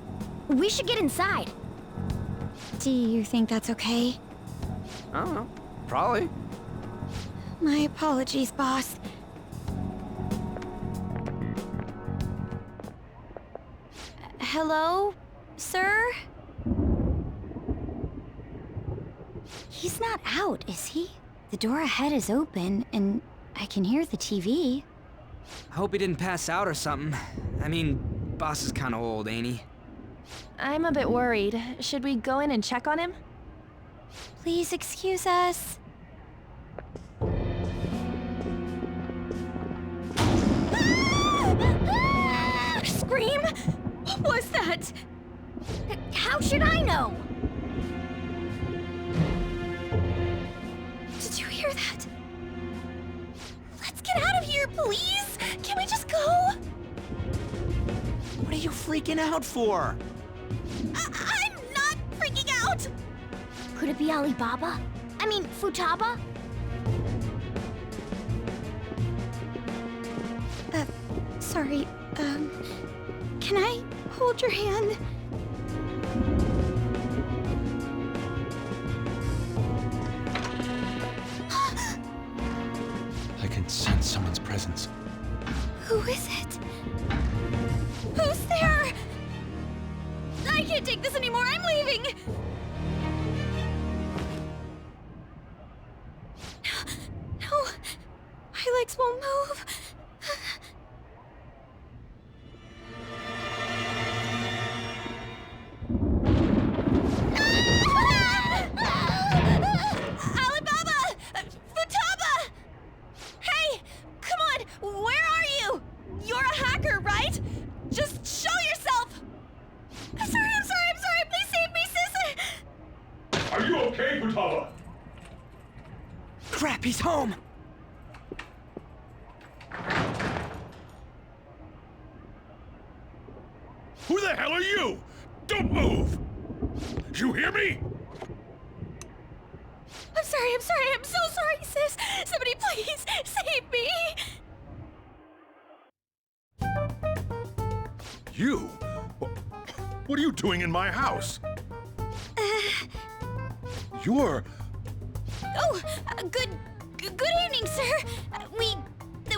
S10: We should get inside.
S8: Do you think that's okay?
S13: I don't know. Probably.
S8: My apologies, Boss. Hello, sir? He's not out, is he? The door ahead is open, and I can hear the TV.
S13: I hope he didn't pass out or something. I mean, Boss is kinda old, ain't he?
S9: I'm a bit worried. Should we go in and check on him?
S8: Please excuse us.
S10: Scream? What was that? How should I know?
S8: Did you hear that? Let's get out of here, please! Can we just go?
S13: What are you freaking out for?
S10: I'm not freaking out! Could it be Alibaba? I mean, Futaba?
S8: Sorry, can I hold your hand?
S1: I can sense someone's presence.
S8: Who is it? Who's there? I can't take this anymore, I'm leaving! No, my legs won't move.
S10: Alibaba! Futaba! Hey! Come on! Where are you? You're a hacker, right? Just show yourself! I'm sorry! Please save me, sis!
S3: Are you okay, Futaba?
S13: Crap, he's home!
S3: Who the hell are you? Don't move! You hear me?
S10: I'm sorry, I'm so sorry, sis! Somebody please save me!
S3: You? What are you doing in my house? You're...
S10: Oh, good evening, sir.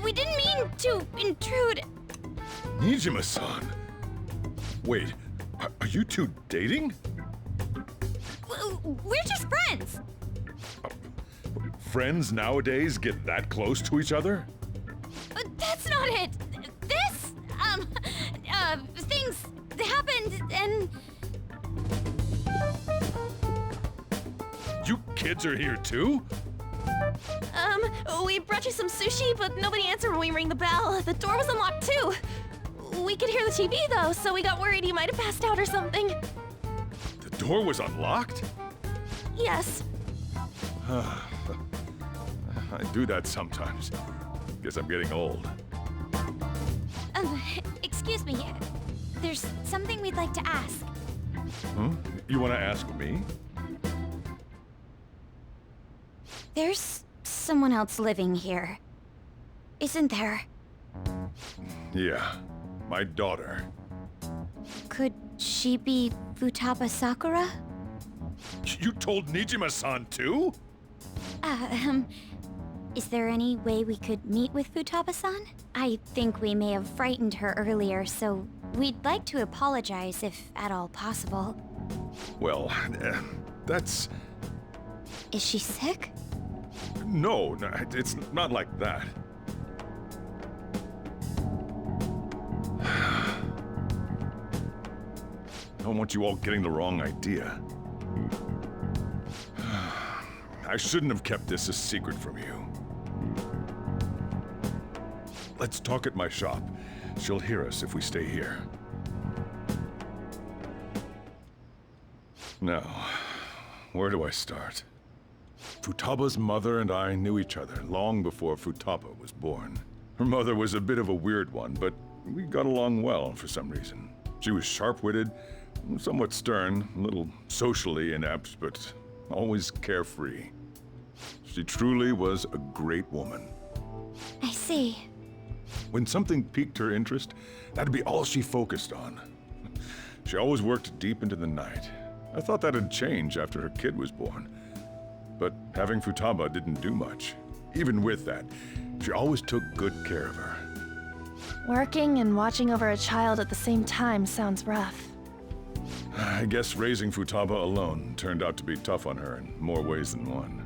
S10: We didn't mean to intrude.
S3: Nijima-san. Wait, are you two dating?
S10: We're just friends.
S3: Friends nowadays get that close to each other?
S10: That's not it. This, things happened and...
S3: You kids are here too?
S9: We brought you some sushi, but nobody answered when we rang the bell. The door was unlocked too. We could hear the TV though, so we got worried you might have passed out or something.
S3: The door was unlocked?
S9: Yes.
S3: I do that sometimes. Guess I'm getting old.
S8: Excuse me. There's something we'd like to ask.
S3: Huh? You want to ask me?
S8: There's someone else living here, isn't there?
S3: Yeah, my daughter.
S8: Could she be Futaba Sakura?
S3: You told Nijima-san too?
S10: Is there any way we could meet with Futaba-san? I think we may have frightened her earlier, so we'd like to apologize if at all possible.
S3: Well, that's...
S10: Is she sick?
S3: No, it's not like that. I don't want you all getting the wrong idea. I shouldn't have kept this a secret from you. Let's talk at my shop. She'll hear us if we stay here. Now, where do I start? Futaba's mother and I knew each other long before Futaba was born. Her mother was a bit of a weird one, but we got along well for some reason. She was sharp-witted, somewhat stern, a little socially inept, but always carefree. She truly was a great woman.
S10: I see.
S3: When something piqued her interest, that'd be all she focused on. She always worked deep into the night. I thought that'd change after her kid was born. But having Futaba didn't do much. Even with that, she always took good care of her.
S9: Working and watching over a child at the same time sounds rough.
S3: I guess raising Futaba alone turned out to be tough on her in more ways than one.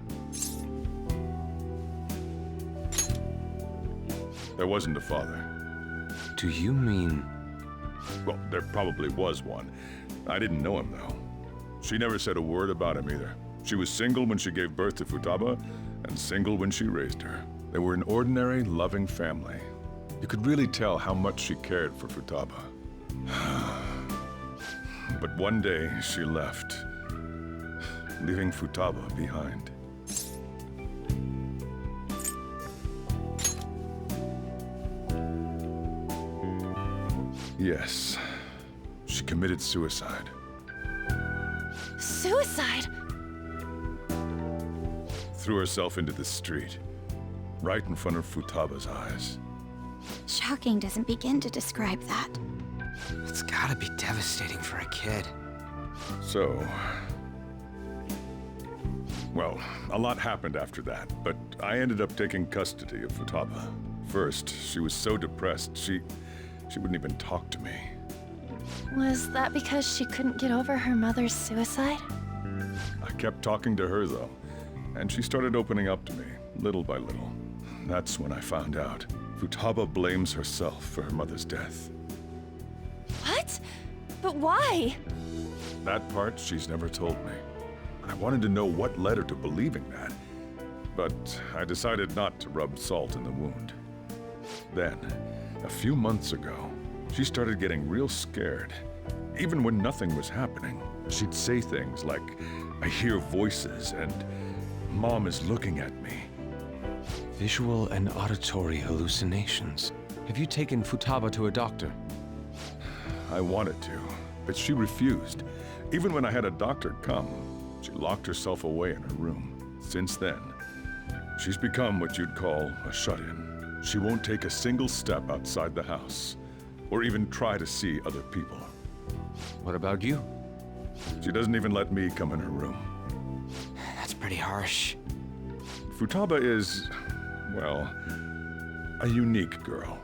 S3: There wasn't a father.
S1: Do you mean...
S3: Well, there probably was one. I didn't know him, though. She never said a word about him either. She was single when she gave birth to Futaba, and single when she raised her. They were an ordinary, loving family. You could really tell how much she cared for Futaba. But one day, she left, leaving Futaba behind. Yes, she committed suicide.
S9: Suicide?
S3: Threw herself into the street, right in front of Futaba's eyes.
S10: Shocking doesn't begin to describe that.
S6: It's gotta be devastating for a kid.
S3: So... Well, a lot happened after that, but I ended up taking custody of Futaba. First, she was so depressed, she wouldn't even talk to me.
S9: Was that because she couldn't get over her mother's suicide?
S3: I kept talking to her, though, and she started opening up to me, little by little. That's when I found out. Futaba blames herself for her mother's death.
S9: What? But why?
S3: That part she's never told me. I wanted to know what led her to believing that, but I decided not to rub salt in the wound. Then, a few months ago, she started getting real scared. Even when nothing was happening, she'd say things like, "I hear voices," and "Mom is looking at me."
S1: Visual and auditory hallucinations. Have you taken Futaba to a doctor?
S3: I wanted to, but she refused. Even when I had a doctor come, she locked herself away in her room. Since then, she's become what you'd call a shut-in. She won't take a single step outside the house, or even try to see other people.
S1: What about you?
S3: She doesn't even let me come in her room.
S6: That's pretty harsh.
S3: Futaba is, well, a unique girl.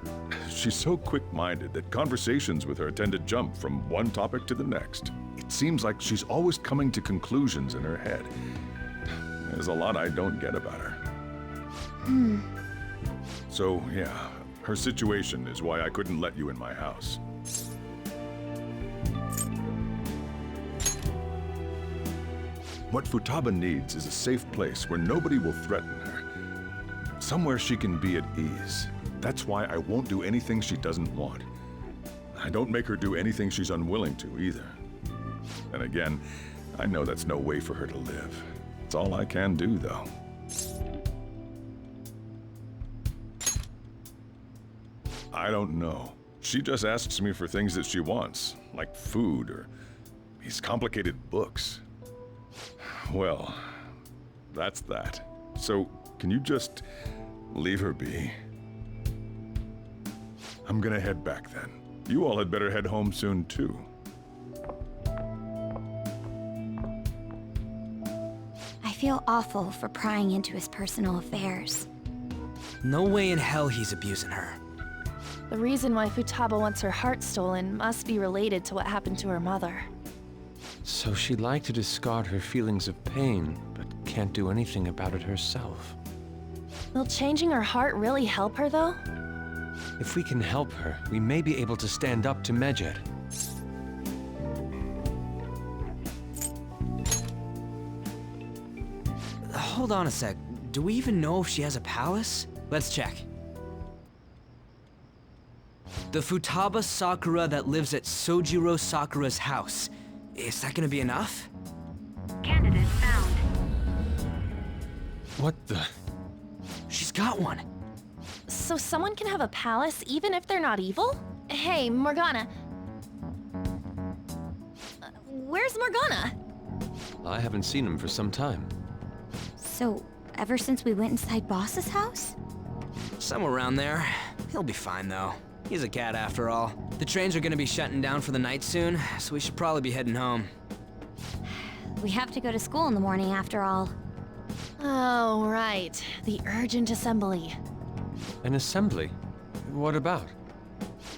S3: She's so quick-minded that conversations with her tend to jump from one topic to the next. It seems like she's always coming to conclusions in her head. There's a lot I don't get about her. So, yeah, her situation is why I couldn't let you in my house. What Futaba needs is a safe place where nobody will threaten her. Somewhere she can be at ease. That's why I won't do anything she doesn't want. I don't make her do anything she's unwilling to, either. And again, I know that's no way for her to live. It's all I can do, though. I don't know. She just asks me for things that she wants, like food or these complicated books. Well, that's that. So, can you just leave her be? I'm gonna head back then. You all had better head home soon, too.
S10: I
S8: feel awful for prying into his personal affairs.
S6: No way in hell he's abusing her.
S9: The reason why Futaba wants her heart stolen must be related to what happened to her mother.
S1: So she'd like to discard her feelings of pain, but can't do anything about it herself.
S9: Will changing her heart really help her, though?
S1: If we can help her, we may be able to stand up to Medjed.
S13: Hold on a sec. Do we even know if she has a palace? Let's check. The Futaba Sakura that lives at Sojiro Sakura's house. Is that gonna be enough?
S8: Candidate found.
S1: What the?
S13: She's got one.
S9: So someone can have a palace even if they're not evil? Hey, Morgana. Where's Morgana?
S1: I haven't seen him for some time.
S8: So, ever since we went inside Boss's house?
S13: Somewhere around there. He'll be fine, though. He's a cat after all. The trains are gonna be shutting down for the night soon, so we should probably be heading home.
S8: We have to go to school in the morning after all.
S9: Oh, right. The urgent assembly.
S1: An assembly? What about?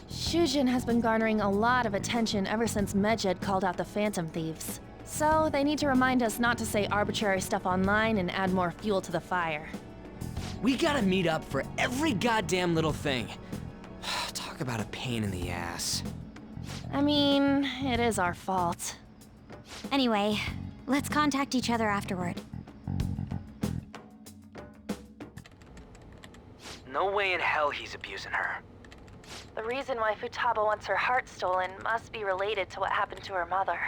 S9: Shujin has been garnering a lot of attention ever since Medjed called out the Phantom Thieves. So they need to remind us not to say arbitrary stuff online and add more fuel to the fire.
S13: We gotta meet up for every goddamn little thing. Talk about a pain in the ass.
S9: I mean, it is our fault.
S8: Anyway, let's contact each other afterward.
S6: No way in hell he's abusing her.
S9: The reason why Futaba wants her heart stolen must be related to what happened to her mother.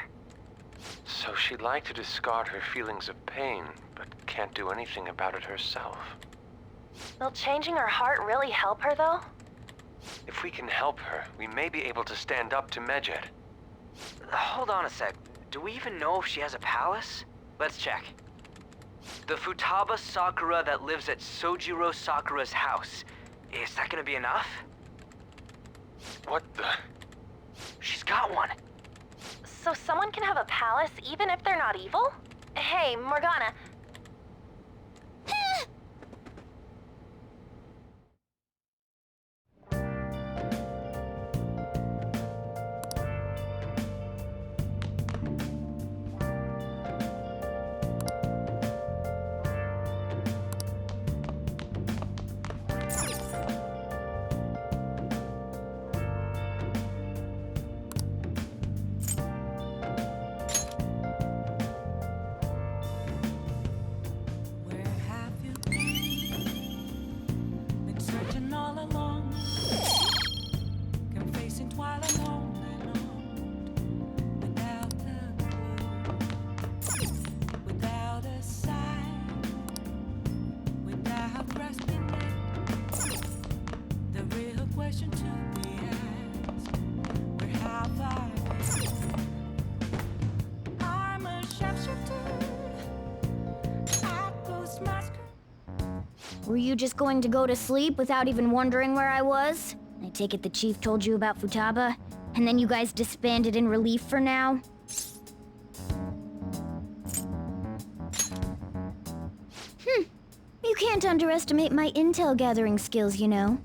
S1: So she'd like to discard her feelings of pain, but can't do anything about it herself.
S9: Will changing her heart really help her, though?
S1: If we can help her, we may be able to stand up to Medjed.
S13: Hold on a sec. Do we even know if she has a palace? Let's check. The Futaba Sakura that lives at Sojiro Sakura's house. Is that gonna be enough?
S1: What the?
S13: She's got one.
S9: So someone can have a palace even if they're not evil? Hey, Morgana.
S4: Where have you been searching all along? Confessing while I'm on and on, without a clue, without a sign, without grasping it. The real question to be asked: where have I been? I'm a sharpshooter.
S10: Were you just going to go to sleep without even wondering where I was? I take it the chief told you about Futaba, and then you guys disbanded in relief for now? You can't underestimate my intel gathering skills, you know.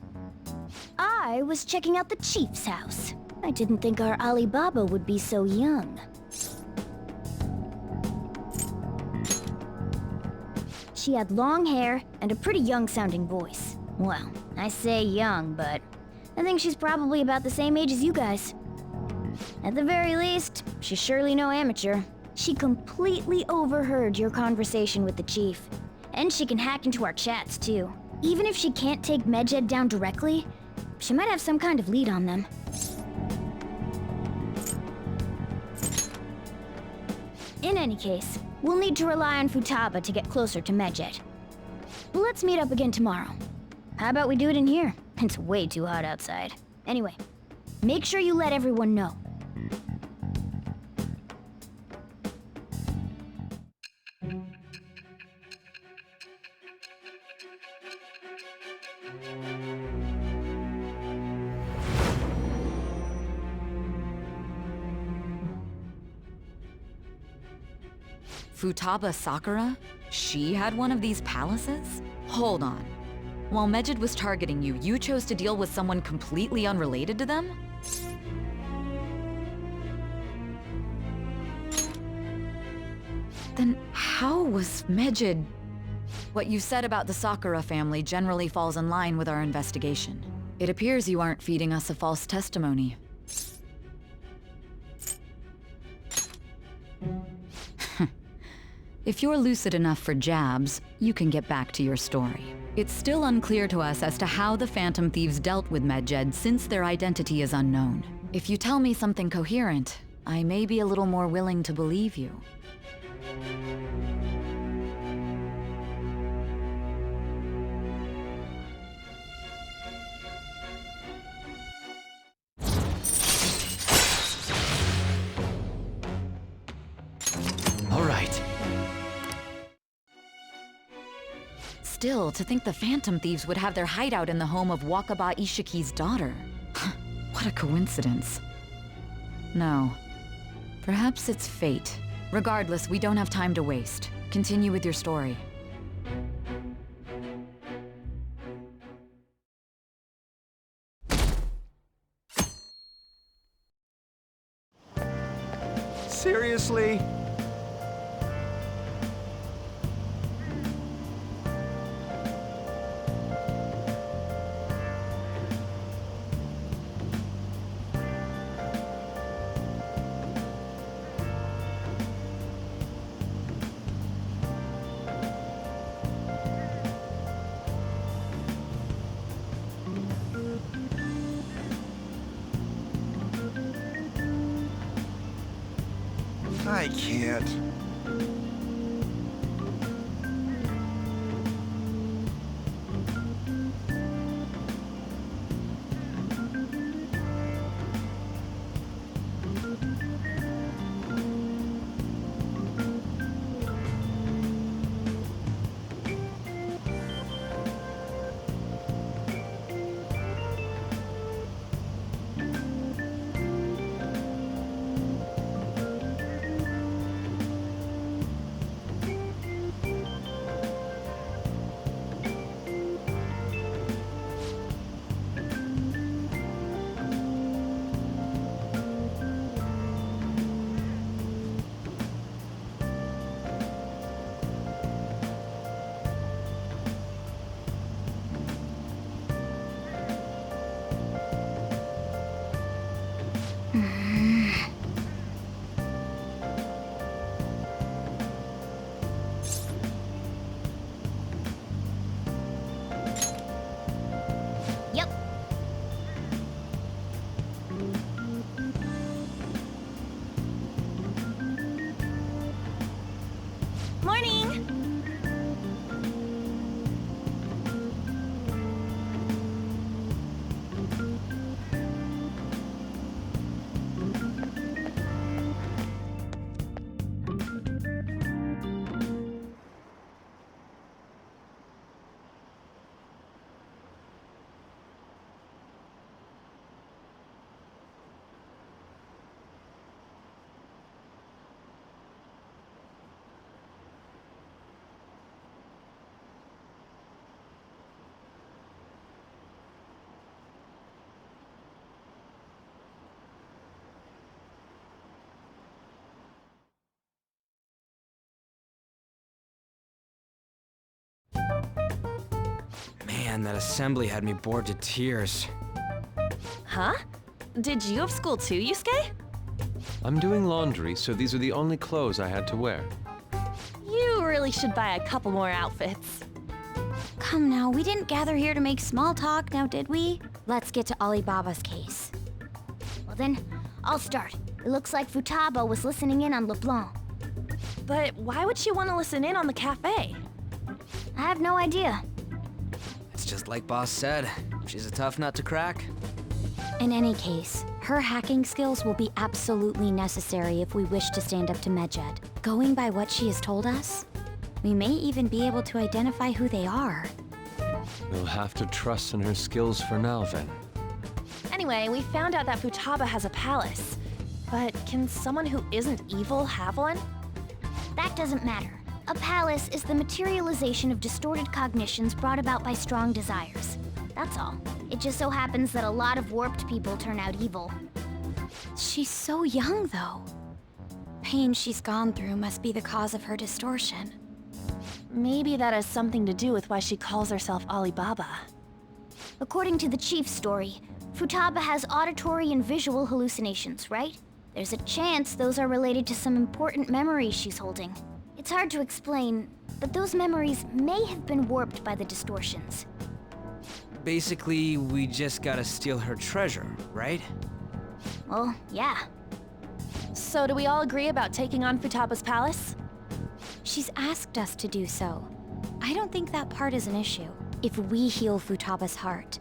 S10: I was checking out the chief's house. I didn't think our Alibaba would be so young. She had long hair and a pretty young-sounding voice. Well, I say young, but I think she's probably about the same age as you guys. At the very least, she's surely no amateur. She completely overheard your conversation with the chief. And she can hack into our chats, too. Even if she can't take Medjed down directly, she might have some kind of lead on them. In any case, we'll need to rely on Futaba to get closer to Medjed. Let's meet up again tomorrow. How about we do it in here? It's way too hot outside. Anyway, make sure you let everyone know.
S15: Futaba Sakura? She had one of these palaces? Hold on. While Medjed was targeting you, you chose to deal with someone completely unrelated to them? Then how was Medjed... What you said about the Sakura family generally falls in line with our investigation. It appears you aren't feeding us a false testimony. If you're lucid enough for jabs, you can get back to your story. It's still unclear to us as to how the Phantom Thieves dealt with Medjed since their identity is unknown. If you tell me something coherent, I may be a little more willing to believe you.
S12: All right.
S15: Still, to think the Phantom Thieves would have their hideout in the home of Wakaba Ishiki's daughter. What a coincidence. No. Perhaps it's fate. Regardless, we don't have time to waste. Continue with your story.
S6: Seriously? I can't.
S10: Yep.
S9: Morning!
S13: Man, that assembly had me bored to tears.
S9: Huh? Did you have school too, Yusuke?
S1: I'm doing laundry, so these are the only clothes I had to wear.
S9: You really should buy a couple more outfits.
S10: Come now, we didn't gather here to make small talk, now did we? Let's get to Alibaba's case. Well then, I'll start. It looks like Futaba was listening in on LeBlanc.
S9: But why would she want to listen in on the cafe?
S10: I have no idea.
S13: It's just like Boss said. She's a tough nut to crack.
S10: In any case, her hacking skills will be absolutely necessary if we wish to stand up to Medjed. Going by what she has told us, we may even be able to identify who they are.
S1: We'll have to trust in her skills for now, then.
S9: Anyway, we found out that Futaba has a palace. But can someone who isn't evil have one?
S10: That doesn't matter. A palace is the materialization of distorted cognitions brought about by strong desires. That's all. It just so happens that a lot of warped people turn out evil.
S8: She's so young, though. Pain she's gone through must be the cause of her distortion.
S9: Maybe that has something to do with why she calls herself Alibaba.
S10: According to the chief's story, Futaba has auditory and visual hallucinations, right? There's a chance those are related to some important memories she's holding. It's hard to explain, but those memories may have been warped by the distortions.
S13: Basically, we just gotta steal her treasure, right?
S10: Well, yeah.
S9: So do we all agree about taking on Futaba's palace?
S8: She's asked us to do so. I don't think that part is an issue. If we heal Futaba's heart,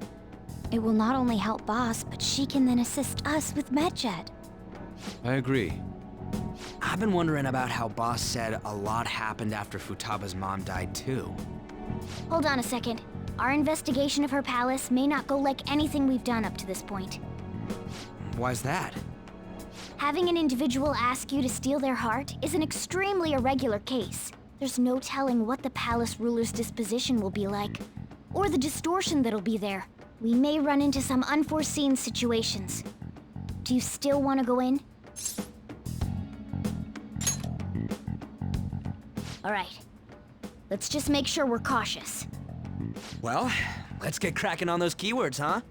S8: it will not only help Boss, but she can then assist us with Medjed.
S1: I agree.
S6: I've been wondering about how Boss said a lot happened after Futaba's mom died too.
S10: Hold on a second. Our investigation of her palace may not go like anything we've done up to this point.
S6: Why's that?
S10: Having an individual ask you to steal their heart is an extremely irregular case. There's no telling what the palace ruler's disposition will be like, or the distortion that'll be there. We may run into some unforeseen situations. Do you still want to go in? All right. Let's just make sure we're cautious.
S6: Well, let's get cracking on those keywords, huh?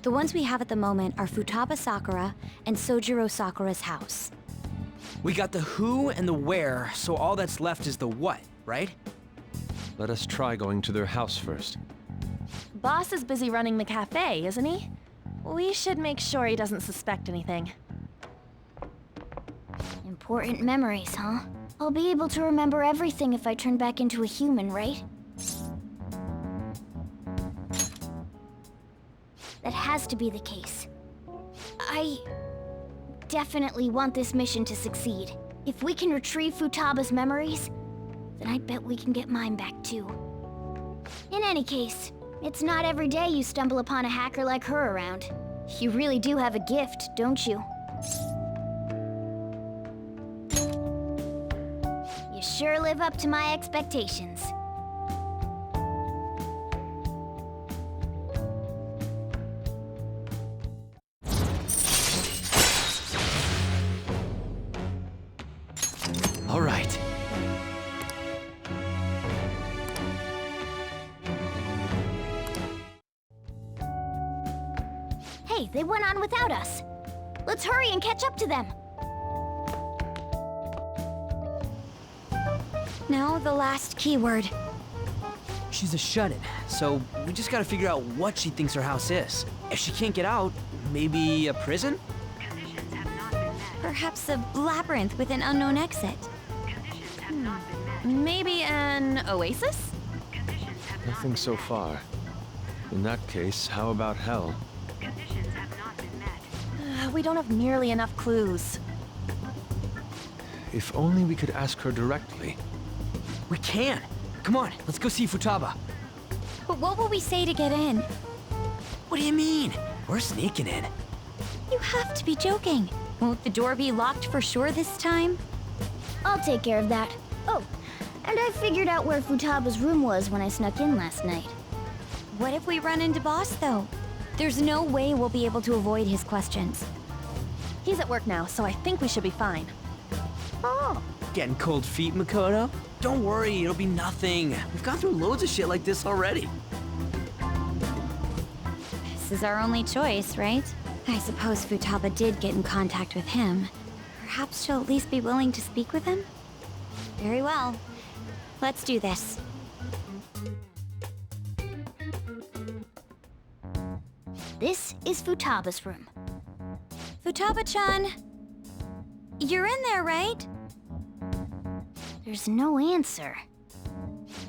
S8: The ones we have at the moment are Futaba Sakura and Sojiro Sakura's house.
S6: We got the who and the where, so all that's left is the what, right?
S1: Let us try going to their house first.
S9: Boss is busy running the cafe, isn't he? We should make sure he doesn't suspect anything.
S10: Important memories, huh? I'll be able to remember everything if I turn back into a human, right? That has to be the case. I definitely want this mission to succeed. If we can retrieve Futaba's memories, then I bet we can get mine back too. In any case, it's not every day you stumble upon a hacker like her around. You really do have a gift, don't you? You sure live up to my expectations.
S12: All right.
S10: Hey, they went on without us. Let's hurry and catch up to them.
S8: Now the last keyword.
S6: She's a shut-in, so we just gotta figure out what she thinks her house is. If she can't get out, maybe a prison?
S8: Perhaps a labyrinth with an unknown exit.
S9: Maybe an oasis?
S1: Nothing so far. In that case, how about hell?
S9: We don't have nearly enough clues.
S1: If only we could ask her directly.
S6: We can! Come on, let's go see Futaba.
S8: But what will we say to get in?
S6: What do you mean? We're sneaking in.
S8: You have to be joking. Won't the door be locked for sure this time?
S10: I'll take care of that. Oh, and I figured out where Futaba's room was when I snuck in last night.
S8: What if we run into Boss, though? There's no way we'll be able to avoid his questions.
S9: He's at work now, so I think we should be fine.
S10: Oh.
S6: Getting cold feet, Makoto? Don't worry, it'll be nothing. We've gone through loads of shit like this already.
S8: This is our only choice, right? I suppose Futaba did get in contact with him. Perhaps she'll at least be willing to speak with him? Very well. Let's do this.
S10: This is Futaba's room.
S8: Futaba-chan! You're in there, right?
S10: There's no answer.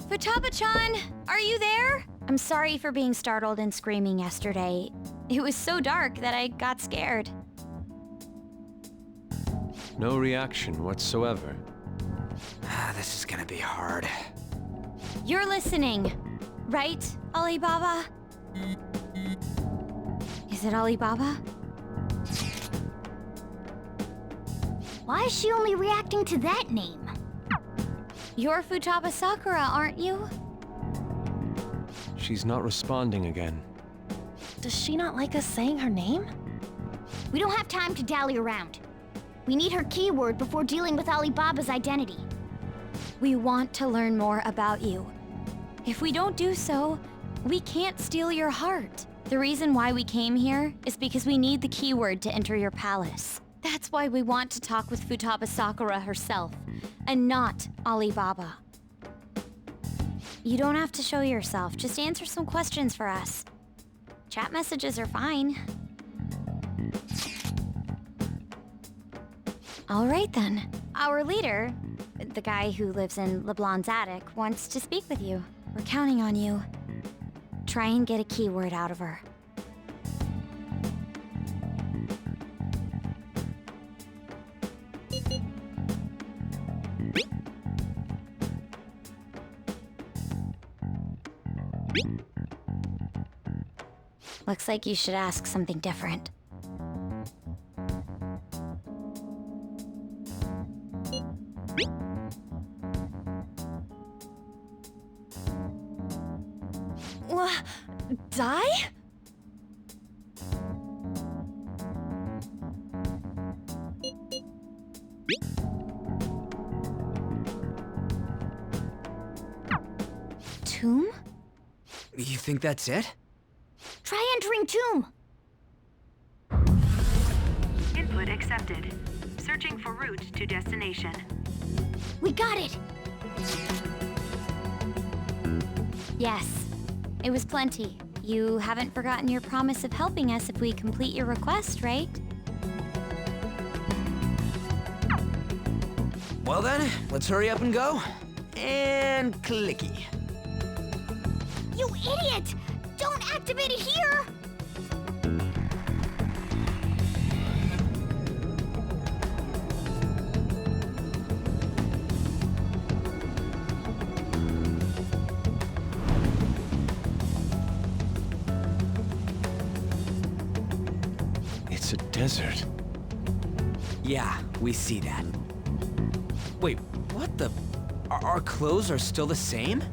S8: Futaba-chan! Are you there? I'm sorry for being startled and screaming yesterday. It was so dark that I got scared.
S1: No reaction whatsoever.
S6: This is gonna be hard.
S8: You're listening, right, Alibaba? Is it Alibaba?
S10: Why is she only reacting to that name?
S8: You're Futaba Sakura, aren't you?
S1: She's not responding again.
S9: Does she not like us saying her name?
S10: We don't have time to dally around. We need her keyword before dealing with Alibaba's identity.
S8: We want to learn more about you. If we don't do so, we can't steal your heart. The reason why we came here is because we need the keyword to enter your palace. That's why we want to talk with Futaba Sakura herself, and not Alibaba. You don't have to show yourself, just answer some questions for us. Chat messages are fine. All right then. Our leader, the guy who lives in LeBlanc's attic, wants to speak with you. We're counting on you. Try and get a keyword out of her. Looks like you should ask something different.
S9: Die?
S8: Tomb?
S6: You think that's it?
S10: Try entering tomb!
S18: Input accepted. Searching for route to destination.
S10: We got it!
S8: Yes. It was plenty. You haven't forgotten your promise of helping us if we complete your request, right?
S6: Well then, let's hurry up and go. And clicky.
S10: You idiot! Don't activate it here!
S1: It's a desert.
S6: Yeah, we see that. Wait, what the? Our clothes are still the same?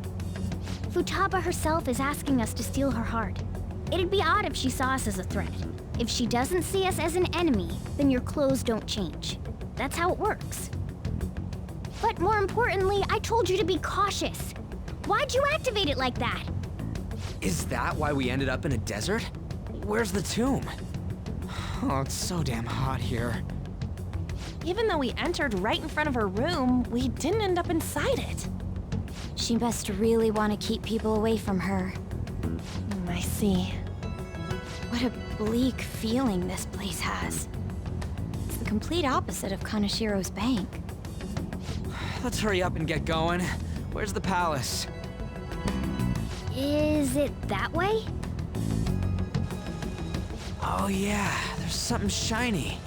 S10: Futaba herself is asking us to steal her heart. It'd be odd if she saw us as a threat. If she doesn't see us as an enemy, then your clothes don't change. That's how it works. But more importantly, I told you to be cautious. Why'd you activate it like that?
S6: Is that why we ended up in a desert? Where's the tomb? Oh, it's so damn hot here.
S9: Even though we entered right in front of her room, we didn't end up inside it.
S8: She must really want to keep people away from her.
S9: I see.
S8: What a bleak feeling this place has. It's the complete opposite of Kanashiro's bank.
S6: Let's hurry up and get going. Where's the palace?
S10: Is it that way?
S6: Oh yeah, there's something shiny.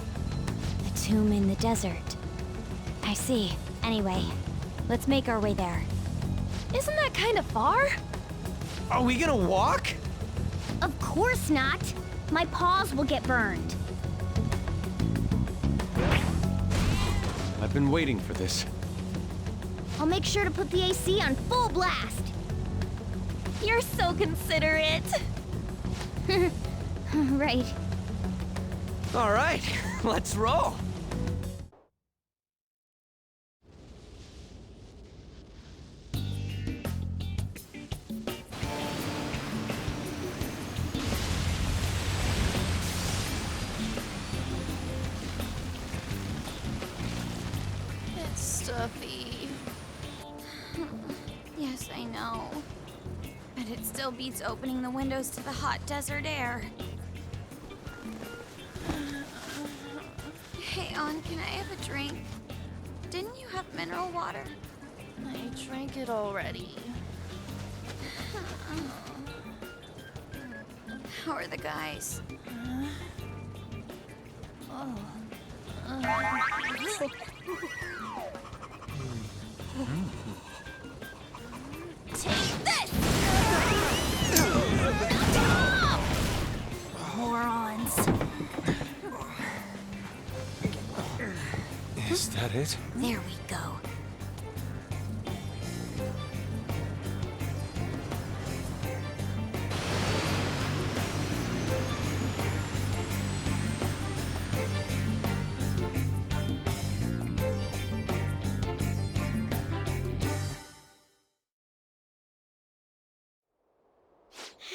S8: The tomb in the desert. I see. Anyway, let's make our way there.
S9: Isn't that kind of far?
S6: Are we gonna walk?
S10: Of course not. My paws will get burned.
S1: I've been waiting for this.
S10: I'll make sure to put the AC on full blast.
S9: You're so considerate.
S10: Right.
S6: All right, let's roll.
S9: It's stuffy.
S8: Yes, I know. But it still beats opening the windows to the hot desert air. Hey, On, can I have a drink? Didn't you have mineral water?
S9: I drank it already.
S8: How are the guys?
S9: Take this! Morons.
S1: Is that it?
S8: There we go.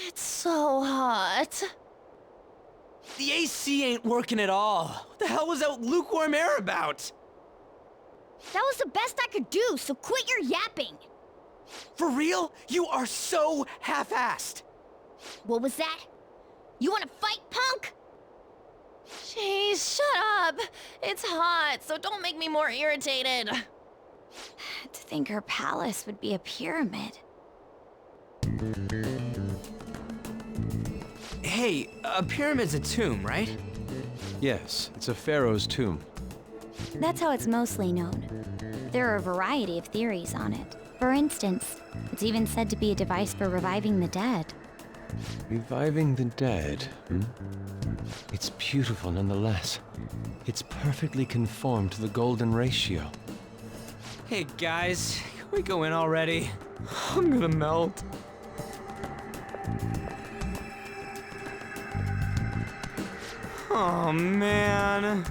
S9: It's so hot.
S13: The AC ain't working at all. What the hell was that lukewarm air about?
S10: That was the best I could do, so quit your yapping.
S13: For real? You are so half-assed.
S10: What was that? You wanna fight, punk?
S9: Jeez, shut up. It's hot, so don't make me more irritated.
S8: To think her palace would be a pyramid.
S13: Hey, a pyramid's a tomb, right?
S1: Yes, it's a pharaoh's tomb.
S8: That's how it's mostly known. There are a variety of theories on it. For instance, it's even said to be a device for reviving the dead.
S1: Reviving the dead, hmm? It's beautiful nonetheless. It's perfectly conformed to the golden ratio.
S13: Hey guys, can we go in already? I'm gonna melt. Oh man.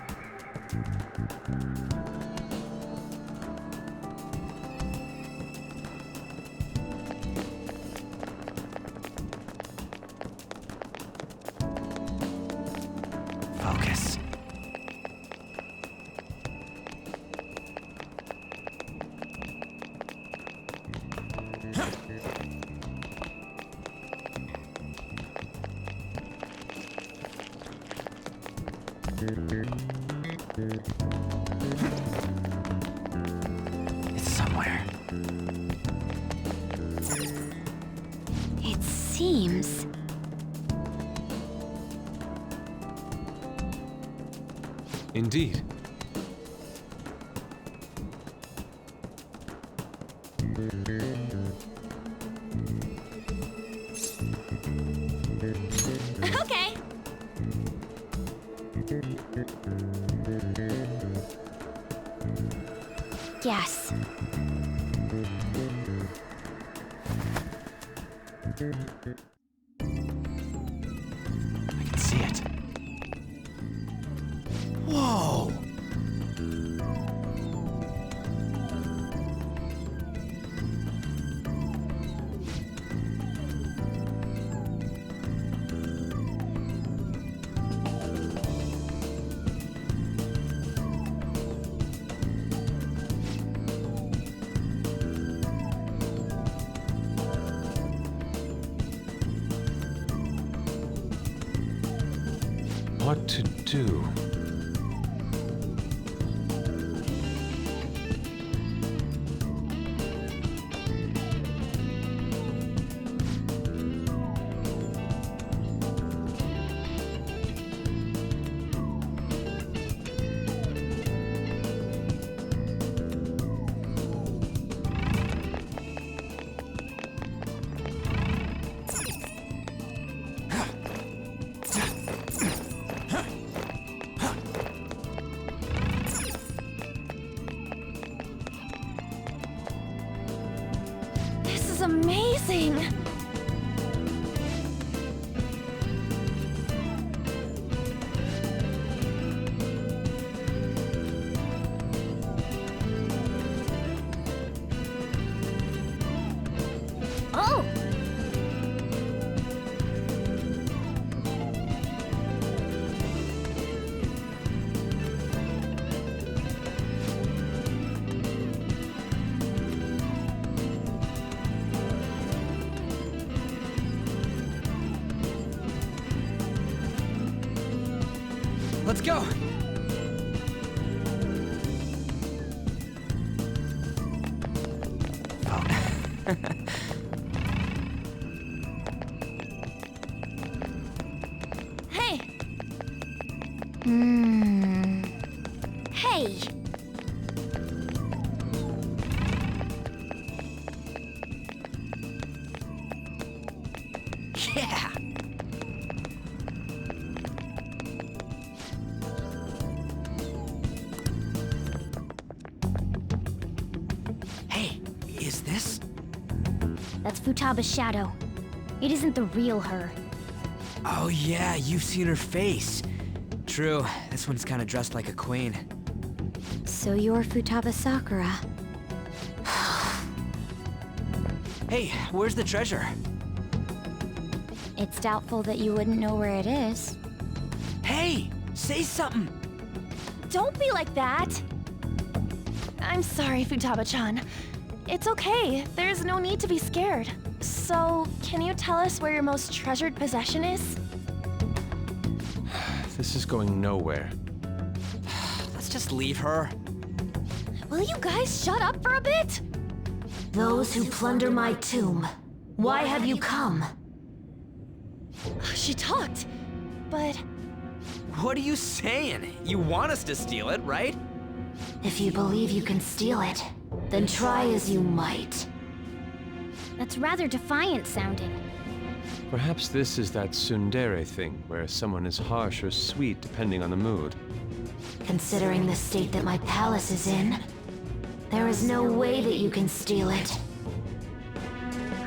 S13: Focus. It's somewhere.
S8: It seems...
S1: Indeed.
S10: Okay.
S8: Yes.
S13: I can see it. Whoa!
S1: What to do?
S9: This is amazing.
S10: Oh!
S13: Let's go!
S9: Hey,
S10: Hey!
S13: Yeah! Hey, is this?
S10: That's Futaba's shadow. It isn't the real her.
S13: Oh yeah, you've seen her face. True, this one's kinda dressed like a queen.
S8: So you're Futaba Sakura.
S13: Hey, where's the treasure?
S8: It's doubtful that you wouldn't know where it is.
S7: Hey, say something.
S9: Don't be like that! I'm sorry, Futaba-chan. It's okay. There's no need to be scared. So, can you tell us where your most treasured possession is?
S1: This is going nowhere.
S13: Let's just leave her.
S9: Will you guys shut up for a bit?
S19: Those who plunder my tomb, why have you come?
S9: She talked, but...
S6: What are you saying? You want us to steal it, right?
S19: If you believe you can steal it, then try as you might.
S10: That's rather defiant sounding.
S1: Perhaps this is that tsundere thing, where someone is harsh or sweet depending on the mood.
S19: Considering the state that my palace is in, there is no way that you can steal it.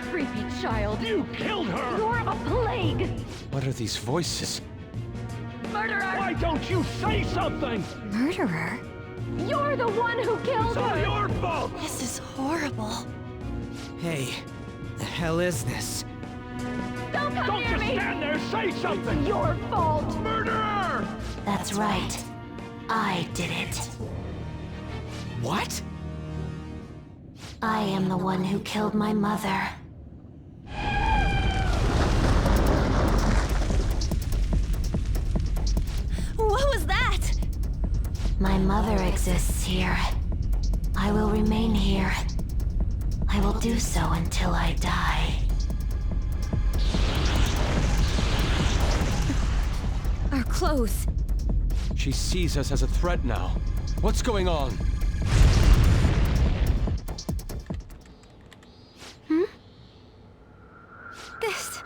S17: Creepy child. You killed her! You're a plague!
S1: What are these voices?
S17: Murderer! Why don't you say something?
S8: Murderer?
S17: You're the one who killed her! It's all your fault!
S9: This is horrible.
S6: Hey, the hell is this?
S17: Don't just stand there, say something! It's your fault! Murderer!
S19: That's right. I did it.
S6: What?
S19: I am the one who killed my mother.
S9: What was that?
S19: My mother exists here. I will remain here. I will do so until I die.
S8: Our clothes.
S1: She sees us as a threat now. What's going on?
S8: This...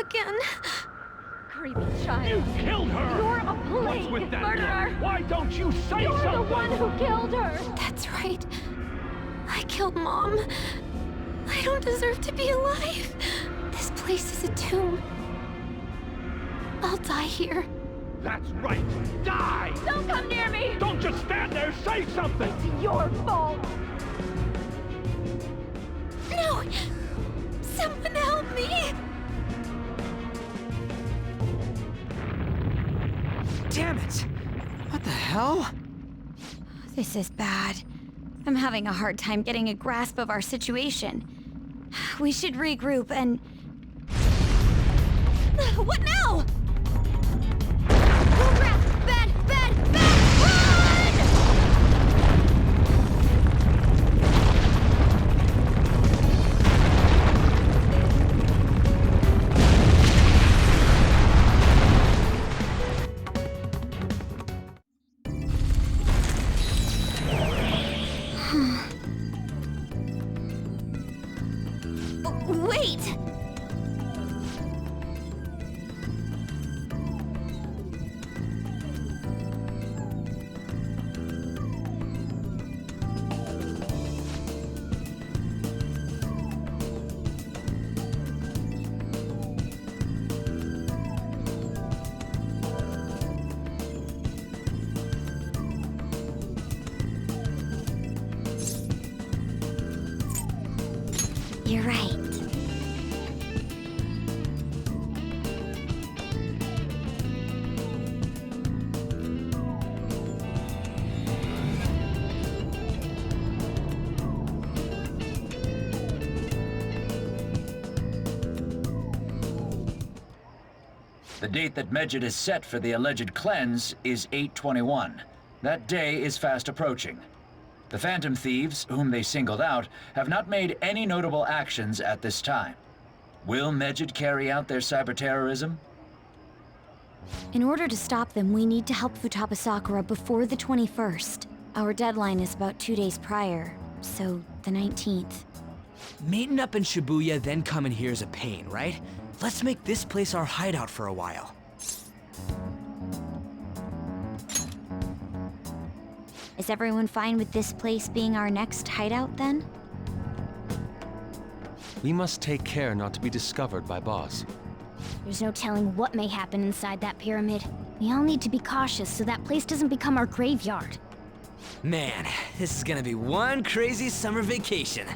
S8: again.
S17: Creepy child. You killed her! You're a plague! What's with that murderer? Why don't you say something? You're the one who killed her!
S8: That's right. I killed Mom. I don't deserve to be alive. This place is a tomb. I'll die here.
S17: That's right! Die!
S9: Don't come near me!
S17: Don't just stand there, say something! It's your fault!
S8: No! Someone help me!
S6: Damn it! What the hell?
S8: This is bad. I'm having a hard time getting a grasp of our situation. We should regroup and... What now? Crap! Bad! Bad! Bad! Run! Wait! You're right.
S11: The date that Medjed is set for the alleged cleanse is 8/21. That day is fast approaching. The Phantom Thieves, whom they singled out, have not made any notable actions at this time. Will Medjed carry out their cyber-terrorism?
S8: In order to stop them, we need to help Futaba Sakura before the 21st. Our deadline is about 2 days prior, so the 19th.
S7: Meeting up in Shibuya, then coming here is a pain, right? Let's make this place our hideout for a while.
S8: Is everyone fine with this place being our next hideout, then?
S1: We must take care not to be discovered by Boss.
S10: There's no telling what may happen inside that pyramid. We all need to be cautious so that place doesn't become our graveyard.
S7: Man, this is gonna be one crazy summer vacation.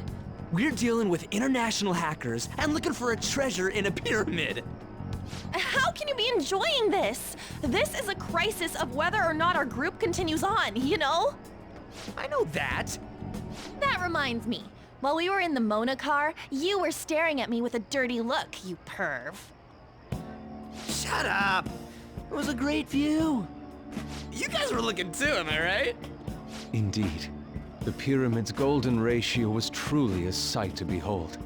S7: We're dealing with international hackers and looking for a treasure in a pyramid.
S9: How can you be enjoying this? This is a crisis of whether or not our group continues on, you know?
S7: I know that.
S9: That reminds me. While we were in the Mona car, you were staring at me with a dirty look, you perv.
S7: Shut up. It was a great view.
S12: You guys were looking too, am I right?
S1: Indeed. The pyramid's golden ratio was truly a sight to behold.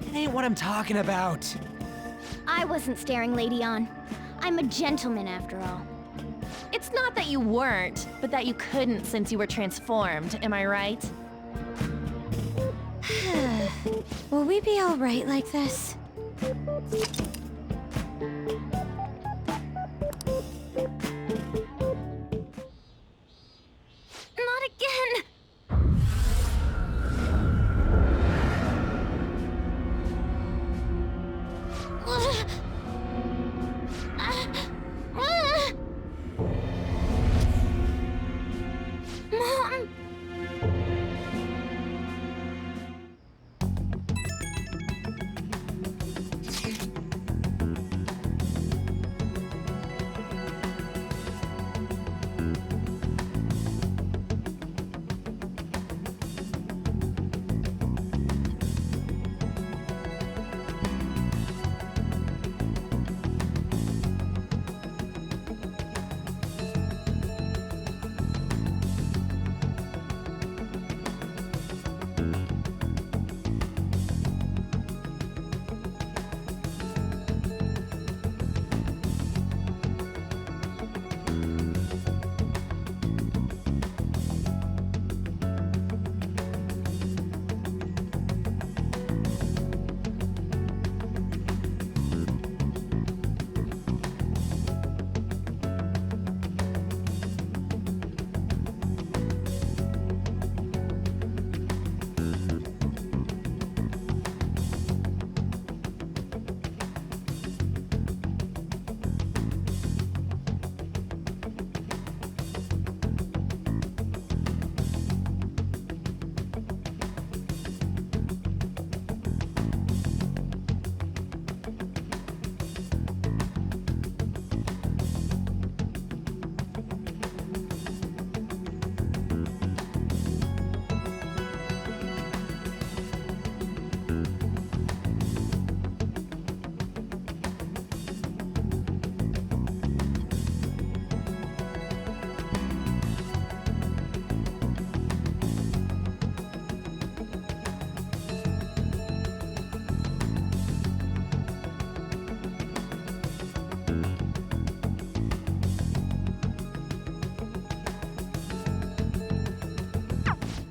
S7: It ain't what I'm talking about.
S10: I wasn't staring Lady On. I'm a gentleman after all.
S9: It's not that you weren't, but that you couldn't since you were transformed, am I right?
S8: Will we be all right like this?
S10: Not again! Mom!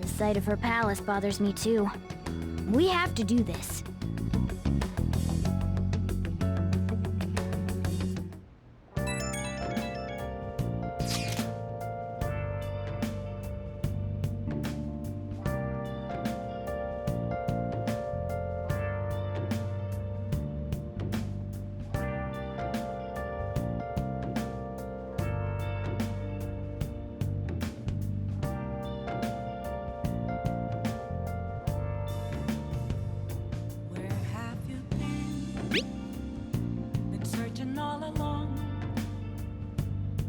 S10: The sight of her palace bothers me too. We have to do this.
S4: Been searching all along,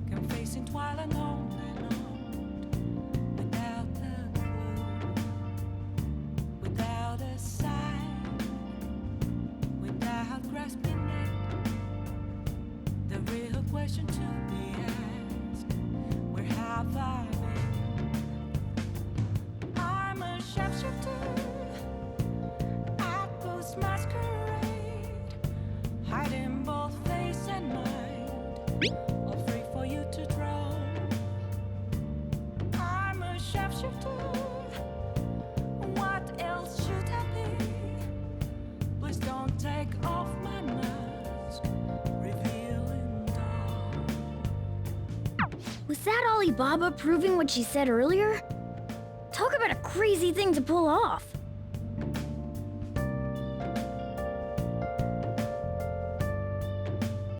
S4: confessing while alone and on, without a clue, without a sign, without grasping it. The real question to be asked: where have I been? I'm a sharpshooter at Ghost Masquerade, hiding both face and mind, all free for you to draw. I'm a sharpshooter. What else should I be? Please don't take off my mask, revealing dawn.
S10: Was that Alibaba proving what she said earlier? Talk about a crazy thing to pull off.